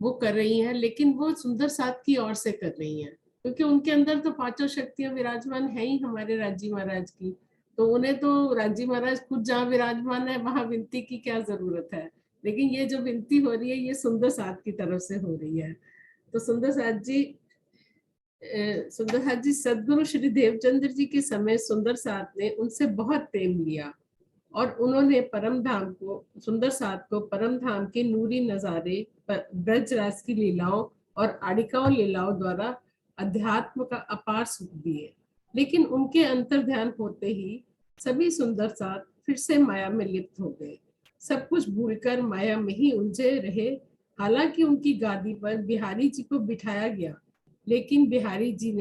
वो कर रही है, लेकिन वो सुंदर साथ की ओर से कर रही है, क्योंकि उनके अंदर तो पांचों शक्तियां विराजमान है ही हमारे राजी महाराज की। तो उन्हें तो राजी महाराज खुद जहाँ विराजमान है वहां विनती की क्या जरूरत है, लेकिन ये जो विनती हो रही है ये सुंदर साथ की तरफ से हो रही है। तो सुंदर साथ जी सुंदर साथ जी, सदगुरु श्री देवचंद्र जी के समय सुंदर साथ ने उनसे बहुत प्रेम लिया और उन्होंने परम धाम को, सुंदर साथ को परम धाम के नूरी नजारे, ब्रज रास की लीलाओं और आड़िकाओं लीलाओं द्वारा अध्यात्म का अपार सुख दिए। लेकिन उनके अंतर ध्यान होते ही सभी सुंदर साथ फिर से माया में लिप्त हो गए। सब कुछ भूलकर माया में ही उलझे रहे। हालांकि उनकी गादी पर बिहारी जी को बिठाया गया, लेकिन बिहारी जी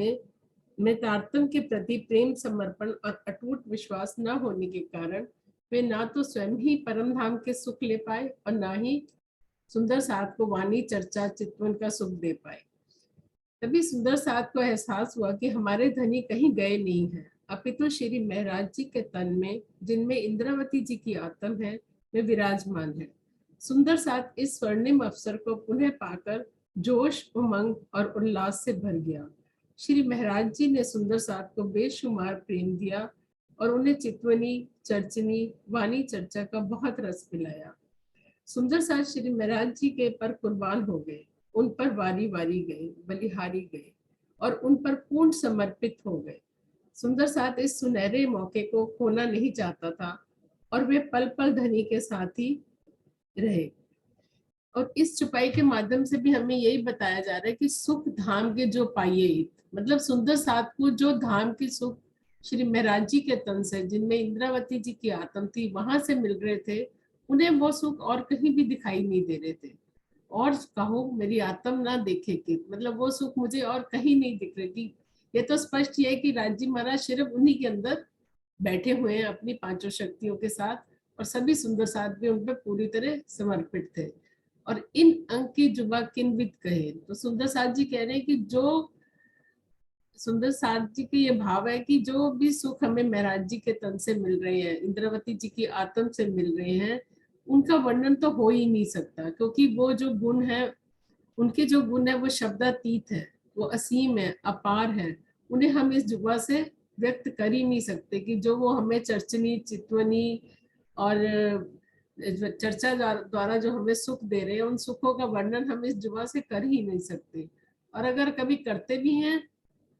में तारतम के प्रति प्रेम, समर्पण और अटूट विश्वास न होने के कारण वे ना तो स्वयं ही परम धाम के सुख ले पाए और ना ही सुंदर साथ को वाणी, चर्चा, चितवन का सुख दे पाए। तभी सुंदर साथ को एहसास हुआ कि हमारे धनी कहीं गए नहीं हैं, अपितु श्री महराज जी के तन में, जिनमें इंद्रावती जी की आत्म है, वे विराजमान है। सुंदर साथ इस स्वर्णिम अवसर को पुनः पाकर जोश, उमंग और उल्लास से भर गया। श्री महराज जी ने सुंदर साथ को बेशुमार प्रेम दिया और उन्हें चितवनी, चर्चनी, वाणी, चर्चा का बहुत रस पिलाया। सुंदर साथ श्री महराज जी के पर कुर्बान हो गए, उन पर वारी वारी गए, बलिहारी गए और उन पर पूर्ण समर्पित हो गए। सुंदर साथ इस सुनहरे मौके को खोना नहीं चाहता था और वे पल पल धनी के साथ ही रहे। और इस चुपाई के माध्यम से भी हमें यही बताया जा रहा है कि सुख धाम के जो पाइये, मतलब सुंदर साथ को जो धाम की सुख श्री महराज जी के तन से, जिनमें इंद्रावती जी की आत्म थी, वहां से मिल रहे थे, उन्हें वो सुख और कहीं भी दिखाई नहीं दे रहे थे। और कहो मेरी आत्म ना देखे कि, मतलब वो सुख मुझे और कहीं नहीं दिख रही थी। ये तो स्पष्ट है कि राजी महाराज सिर्फ उन्हीं के अंदर बैठे हुए हैं अपनी पांचों शक्तियों के साथ, और सभी सुंदर साथ भी उन पर पूरी तरह समर्पित थे। और इन अंक की जुबा किनविद कहे, तो सुंदर साथ जी कह रहे हैं कि जो सुंदर साथ जी के ये भाव है कि जो भी सुख हमें महराज जी के तन से मिल रहे हैं, इंद्रावती जी की आत्म से मिल रहे हैं, उनका वर्णन तो हो ही नहीं सकता, क्योंकि वो जो गुण है, उनके जो गुण है वो शब्दातीत है, वो असीम है, अपार है। उन्हें हम इस जुबा से व्यक्त कर ही नहीं सकते कि जो वो हमें चर्चनी, चितवनी और चर्चा द्वारा जो हमें सुख दे रहे हैं, उन सुखों का वर्णन हम इस जुबा से कर ही नहीं सकते। और अगर कभी करते भी हैं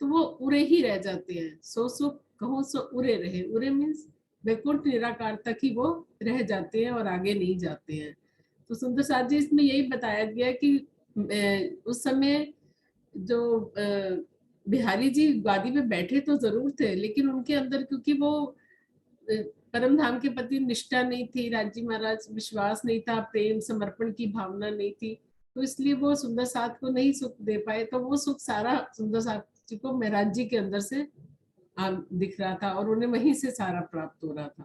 तो वो उरे ही रह जाते हैं। सो सुख कहो सो उरे रहे, उरे मीन्स वैकुंठ निराकार तक ही वो रह जाते हैं और आगे नहीं जाते हैं। तो सुंदर साथ जी इसमें यही बताया गया कि उस समय जो बिहारी जी गादी पे बैठे तो जरूर थे, लेकिन उनके अंदर क्योंकि वो परम धाम के प्रति निष्ठा नहीं थी, राजी महाराज विश्वास नहीं था, प्रेम समर्पण की भावना नहीं थी, तो इसलिए वो सुंदर साथ को नहीं सुख दे पाए। तो वो सुख सारा सुंदर साथ जी को महराज जी के अंदर से दिख रहा था और उन्हें वहीं से सारा प्राप्त हो रहा था।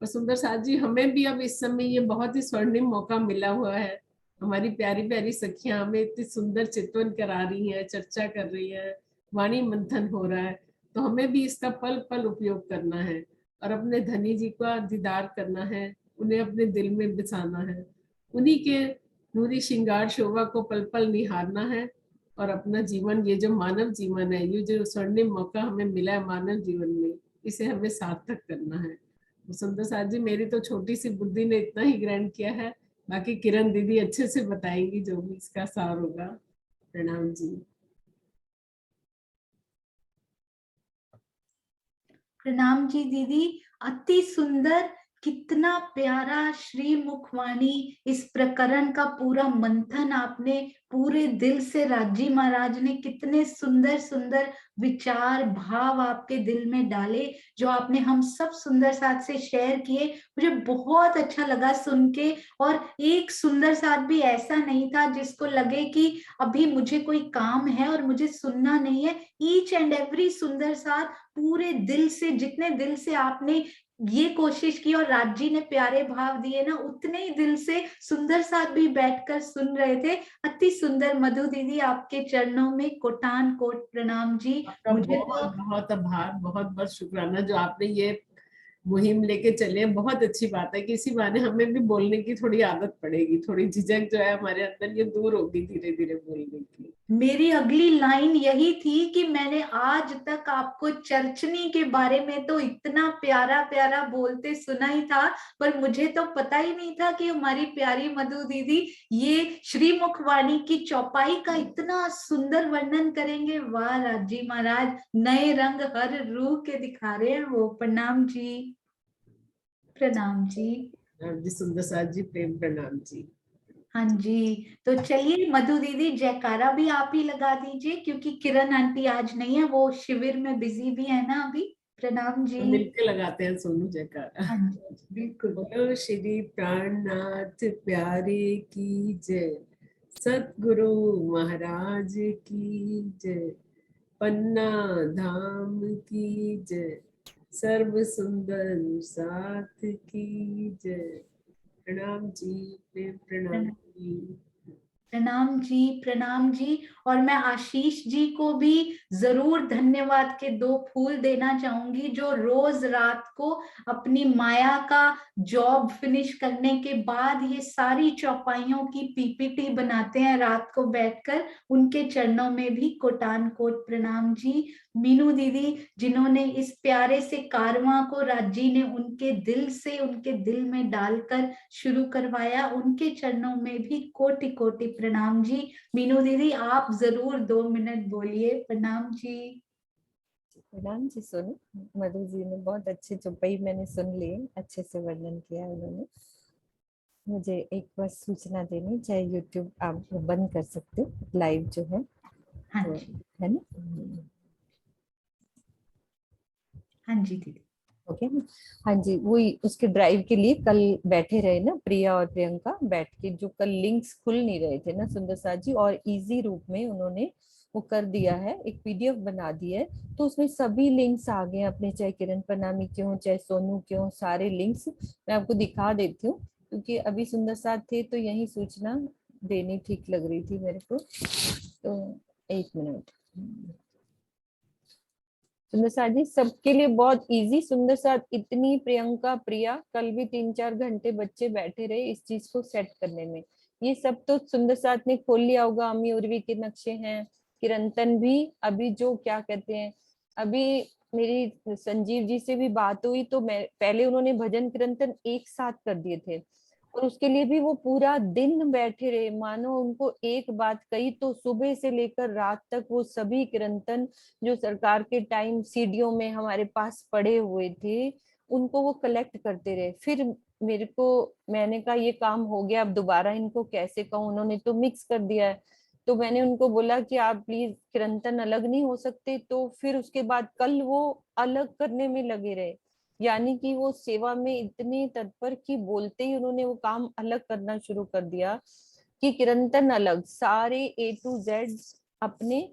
और सुंदर साथ जी हमें भी अब इस समय ये बहुत ही स्वर्णिम मौका मिला हुआ है। हमारी प्यारी प्यारी सखियां हमें इतनी सुंदर चितवन करा रही हैं, चर्चा कर रही हैं, वाणी मंथन हो रहा है, तो हमें भी इसका पल पल उपयोग करना है और अपने धनी जी का दीदार करना है, उन्हें अपने दिल में बसाना है, उन्हीं के नूरी श्रृंगार शोभा को पल पल निहारना है और अपना जीवन, ये जो मानव जीवन है, ये जो स्वर्णिम मौका हमें मिला है मानव जीवन में, इसे हमें सार्थक करना है। सुंदर साथ जी मेरी तो छोटी सी बुद्धि ने इतना ही ग्रहण किया है, बाकी किरण दीदी अच्छे से बताएंगी जो भी इसका सार होगा। प्रणाम जी। प्रणाम जी दीदी, अति सुंदर, कितना प्यारा श्री मुखवाणी, इस प्रकरण का पूरा मंथन आपने पूरे दिल से, राजी महाराज ने कितने सुंदर सुंदर विचार भाव आपके दिल में डाले, जो आपने हम सब सुंदर साथ से शेयर किए। मुझे बहुत अच्छा लगा सुन के, और एक सुंदर साथ भी ऐसा नहीं था जिसको लगे कि अभी मुझे कोई काम है और मुझे सुनना नहीं है। ईच एंड एवरी सुंदर साथ पूरे दिल से, जितने दिल से आपने ये कोशिश की और राजी ने प्यारे भाव दिए ना, उतने ही दिल से सुंदर साथ भी बैठकर सुन रहे थे। अति सुंदर। मधु दीदी आपके चरणों में कोटान कोट प्रणाम जी। मुझे बहुत बहुत आभार, बहुत बहुत शुक्राना जो आपने ये मुहिम लेके चले, बहुत अच्छी बात है कि इसी बहाने हमें भी बोलने की थोड़ी आदत पड़ेगी, थोड़ी झिझक जो है हमारे अंदर ये दूर होगी धीरे धीरे बोलने की। मेरी अगली लाइन यही थी कि मैंने आज तक आपको चर्चनी के बारे में तो इतना प्यारा प्यारा बोलते सुना ही था, पर मुझे तो पता ही नहीं था कि हमारी प्यारी मधु दीदी ये श्रीमुखवाणी की चौपाई का इतना सुंदर वर्णन करेंगे। वाह राजी महाराज, नए रंग हर रूह के दिखा रहे हैं वो। प्रणाम जी, प्रणाम जी। जी सुंदर साथ जी, प्रेम प्रणाम जी। हाँ जी, तो चलिए मधु दीदी जयकारा भी आप ही लगा दीजिए, क्योंकि किरण आंटी आज नहीं है, वो शिविर में बिजी भी है ना अभी। प्रणाम जी। तो मिलके लगाते हैं सोनू जयकारा। हाँ जी, बिल्कुल। बोलो श्री प्राणनाथ प्यारे की जय, सतगुरु महाराज की जय, पन्ना धाम की जय, सर्व सुंदर साथ की जय। प्रणाम जी, प्रेम प्रणाम जी। प्रणाम जी, प्रणाम जी। और मैं आशीष जी को भी जरूर धन्यवाद के 2 फूल देना चाहूंगी, जो रोज रात को अपनी माया का जॉब फिनिश करने के बाद ये सारी चौपाइयों की पीपीटी बनाते हैं रात को बैठकर। उनके चरणों में भी कोटान कोट प्रणाम जी। मीनू दीदी, जिन्होंने इस प्यारे से कारवां को राजी ने उनके दिल से, उनके दिल में डालकर शुरू करवाया, उनके चरणों में भी कोटि कोटि प्रणाम जी। मीनू दीदी, आप जरूर 2 मिनट बोलिए। प्रणाम जी। प्रणाम जी सोनू। मधु जी ने बहुत अच्छी चौपाई मैंने सुन ली, अच्छे से वर्णन किया उन्होंने। मुझे एक बस सूचना देनी, चाहे यूट्यूब आप बंद कर सकते हो, लाइव जो है हाँ तो, जी, है ना? हाँ जी दीदी। ओके। हाँ जी, वही उसके ड्राइव के लिए कल बैठे रहे ना प्रिया और प्रियंका, बैठ के जो कल लिंक्स खुल नहीं रहे थे ना सुंदर साथ जी, और इजी रूप में उन्होंने वो कर दिया है, एक पीडीएफ बना दी है, तो उसमें सभी लिंक्स आ गए अपने, चाहे किरण प्रणामी के हो चाहे सोनू के हो, सारे लिंक्स मैं आपको दिखा देती हूँ, क्योंकि अभी सुंदर साथ थे तो यही सूचना देनी ठीक लग रही थी मेरे को। तो 1 मिनट। सुंदर साथ जी सबके लिए बहुत इजी, सुंदर साथ इतनी, प्रियंका प्रिया कल भी 3-4 घंटे बच्चे बैठे रहे इस चीज को सेट करने में। ये सब तो सुंदर साथ ने खोल लिया होगा, अम्मी उर्वी के नक्शे हैं, किरंतन भी अभी जो क्या कहते हैं, अभी मेरी संजीव जी से भी बात हुई तो मैं पहले उन्होंने भजन कीर्तन एक साथ कर दिए थे, और उसके लिए भी वो पूरा दिन बैठे रहे, मानो उनको एक बात कही तो सुबह से लेकर रात तक वो सभी कीर्तन जो सरकार के टाइम सीडीओ में हमारे पास पड़े हुए थे उनको वो कलेक्ट करते रहे। फिर मेरे को, मैंने कहा ये काम हो गया, अब दोबारा इनको कैसे कहूँ, उन्होंने तो मिक्स कर दिया है, तो मैंने उनको बोला कि आप प्लीज कीर्तन अलग नहीं हो सकते, तो फिर उसके बाद कल वो अलग करने में लगे रहे, यानी कि वो सेवा में इतने तत्पर कि बोलते ही उन्होंने वो काम अलग करना शुरू कर दिया कि कीर्तन अलग, सारे A to Z अपने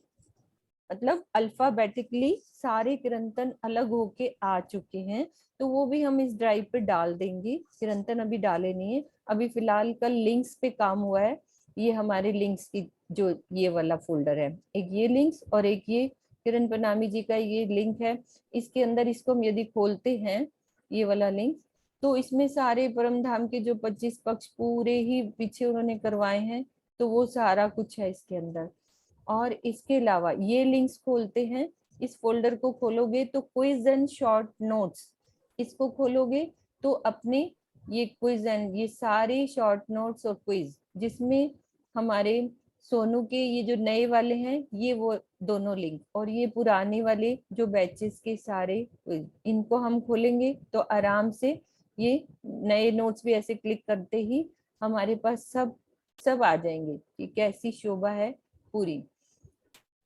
मतलब अल्फाबेटिकली सारे कीर्तन अलग होके आ चुके हैं, तो वो भी हम इस ड्राइव पे डाल देंगे। कीर्तन अभी डाले नहीं है, अभी फिलहाल कल लिंक्स पे काम हुआ है, ये हमारे लिंक्स की जो ये वाला फोल्डर है, एक ये लिंक्स और एक ये किरण प्रणामी जी का ये लिंक है, इसके अंदर इसको हम यदि खोलते हैं ये वाला लिंक, तो इसमें सारे परम धाम के जो 25 पक्ष पूरे ही पीछे उन्होंने करवाए हैं, तो वो सारा कुछ है इसके अंदर। और इसके अलावा ये लिंक्स खोलते हैं, इस फोल्डर को खोलोगे तो क्विज एंड शॉर्ट नोट्स, इसको खोलोगे तो अपने ये क्विज एंड ये सारे शॉर्ट नोट्स और क्विज, जिसमें हमारे सोनू के ये जो नए वाले हैं ये वो दोनों लिंक, और ये पुराने वाले जो बैचेस के सारे क्विज, इनको हम खोलेंगे तो आराम से ये नए नोट्स भी ऐसे क्लिक करते ही हमारे पास सब आ जाएंगे कि कैसी शोभा है पूरी।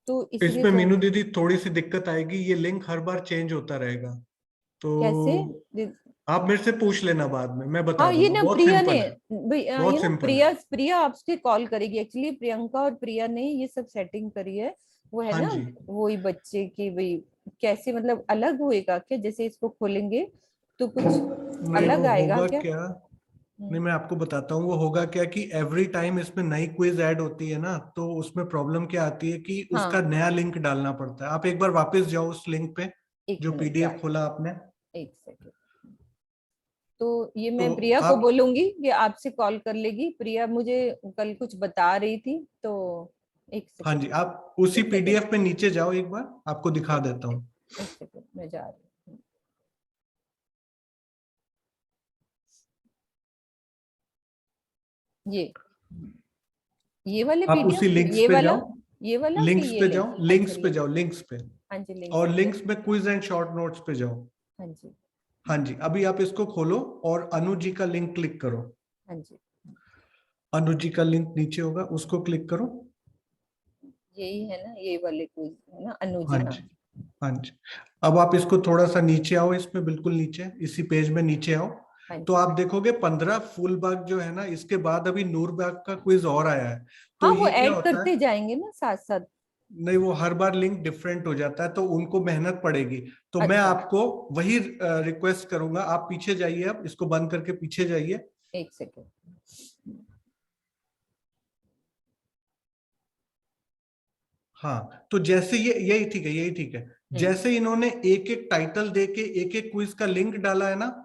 तो इसमें मीनू दीदी थोड़ी सी दिक्कत आएगी, ये लिंक हर बार चेंज होता रहेगा, तो कैसे आप मेरे से पूछ लेना बाद में, मैं बता हाँ ये दूंगा। ना बहुत प्रिया सिंपल ने है, ये बहुत ना सिंपल है। प्रिया आपसे कॉल करेगी, एक्चुअली प्रियंका और प्रिया ने ये सब सेटिंग करी है, वो है हाँ ना जी। वही बच्चे की वही कैसे मतलब अलग होएगा क्या, जैसे इसको खोलेंगे तो कुछ नहीं अलग वो आएगा होगा क्या? क्या, नहीं मैं आपको बताता हूँ वो होगा क्या कि एवरी टाइम इसमें नई क्विज ऐड होती है ना, तो उसमें प्रॉब्लम क्या आती है कि उसका हाँ नया लिंक डालना पड़ता है। आप एक बार वापस जाओ उस लिंक पे एक जो मिनट पीडीएफ खोला आपने। एक सेकंड, तो ये मैं तो प्रिया को आप बोलूंगी कि आपसे कॉल कर लेगी। प्रिया मुझे कल कुछ बता रही थी, तो एक हाँ सेकंड, जी, आप उसी एक सेकंड, पीडीएफ में नीचे जाओ, एक बार आपको दिखा देता हूँ। एक सेकंड मैं जा रही हूँ। ये वाले आप उसी पीडीएफ, लिंक्स पे जाओ, ये वाला कि लिंक्स ये पे लिंक? जाओ, अच्छा लिंक्स पे लिंक, जाओ, लिंक्स पे, हाँ जी लिंक और आ गया। लिंक्स में क्विज एंड शॉर्ट नोट्स पे जाओ। हाँ जी, हाँ जी, अभी आप इसको खोलो और अनु जी का लिंक क्लिक करो। हाँ जी, अनु जी का लिंक नीचे होगा, उसको क्लिक करो। यही है ना, ये वाले क्विज है ना, अनु जी? हाँ हाँ जी, हाँ जी। अब आप इसको थोड़ा सा नीचे आओ, इसमें बिल्कुल नीचे, इसी पेज में नीचे आओ, हाँ तो जी। आप देखोगे 15 फूलबाग जो है ना, इसके बाद अभी नूरबाग का क्विज और आया है। तो हाँ वो ये क्या ऐड होता करते है, जाएंगे ना साथ साथ। नहीं वो हर बार लिंक डिफरेंट हो जाता है, तो उनको मेहनत पड़ेगी। तो मैं अच्छा, आपको वही रिक्वेस्ट करूंगा, आप पीछे जाइए, अब इसको बंद करके पीछे जाइए। एक सेकंड, हाँ, तो जैसे ये यही ठीक है, यही ठीक है। जैसे इन्होंने एक एक टाइटल दे के एक एक क्विज का लिंक डाला है ना,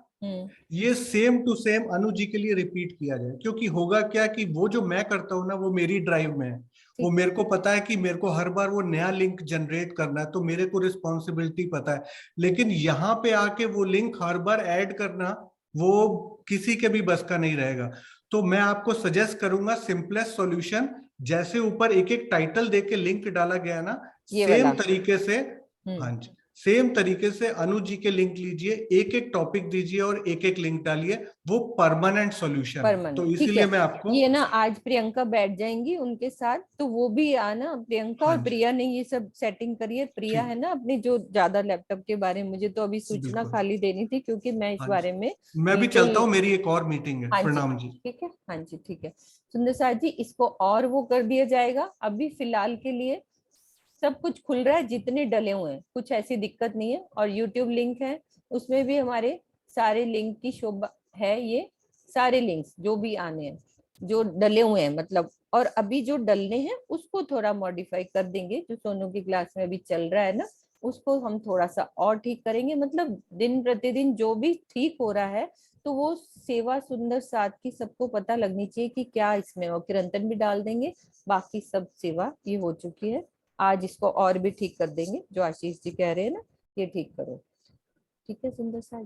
ये same to same Anu ji के लिए रिपीट किया जाए। क्योंकि होगा क्या कि वो जो मैं करता हूँ ना, वो मेरी ड्राइव में है, वो मेरे को पता है कि मेरे को हर बार वो नया लिंक जनरेट करना है, तो मेरे को रिस्पॉन्सिबिलिटी पता है। लेकिन यहाँ पे आके वो लिंक हर बार ऐड करना, वो किसी के भी बस का नहीं रहेगा। तो मैं आपको सजेस्ट करूंगा सिंपलेस्ट सॉल्यूशन, जैसे ऊपर एक एक टाइटल देके लिंक डाला गया ना, ये सेम वाला। तरीके से, हाँ जी, सेम तरीके से अनु जी के लिंक लीजिए, एक एक टॉपिक दीजिए और एक एक लिंक डालिए, वो परमानेंट सॉल्यूशन है। तो परमानेंट, ठीक इसीलिए है। मैं आपको, ये ना आज प्रियंका बैठ जाएंगी उनके साथ, तो वो भी आना, प्रियंका हाँ और जी, प्रिया ने ये सब सेटिंग करी है। प्रिया ठीक, है ना अपनी जो ज्यादा लैपटॉप के बारे में, मुझे तो अभी सूचना बिल्कुल, खाली देनी थी क्योंकि मैं इस हाँ बारे जी, में मैं भी चलता डिटेल। हूँ, मेरी एक और मीटिंग है। हाँ जी प्रणाम जी। ठीक है, हाँ जी ठीक है। सुंदर साथ जी, इसको और वो कर दिया जाएगा। अभी फिलहाल के लिए सब कुछ खुल रहा है, जितने डले हुए हैं, कुछ ऐसी दिक्कत नहीं है। और यूट्यूब लिंक है, उसमें भी हमारे सारे लिंक की शोभा है। ये सारे लिंक्स जो भी आने हैं, जो डले हुए हैं मतलब, और अभी जो डलने हैं उसको थोड़ा मॉडिफाई कर देंगे। जो सोनू की क्लास में अभी चल रहा है ना, उसको हम थोड़ा सा और ठीक करेंगे। मतलब दिन प्रतिदिन जो भी ठीक हो रहा है, तो वो सेवा सुंदर साथ की सबको पता लगनी चाहिए कि क्या इसमें, और किरंतन भी डाल देंगे। बाकी सब सेवा ये हो चुकी है। आज इसको और भी ठीक कर देंगे, जो आशीष जी कह रहे हैं ना, ये ठीक करो। ठीक है सुंदर साथ।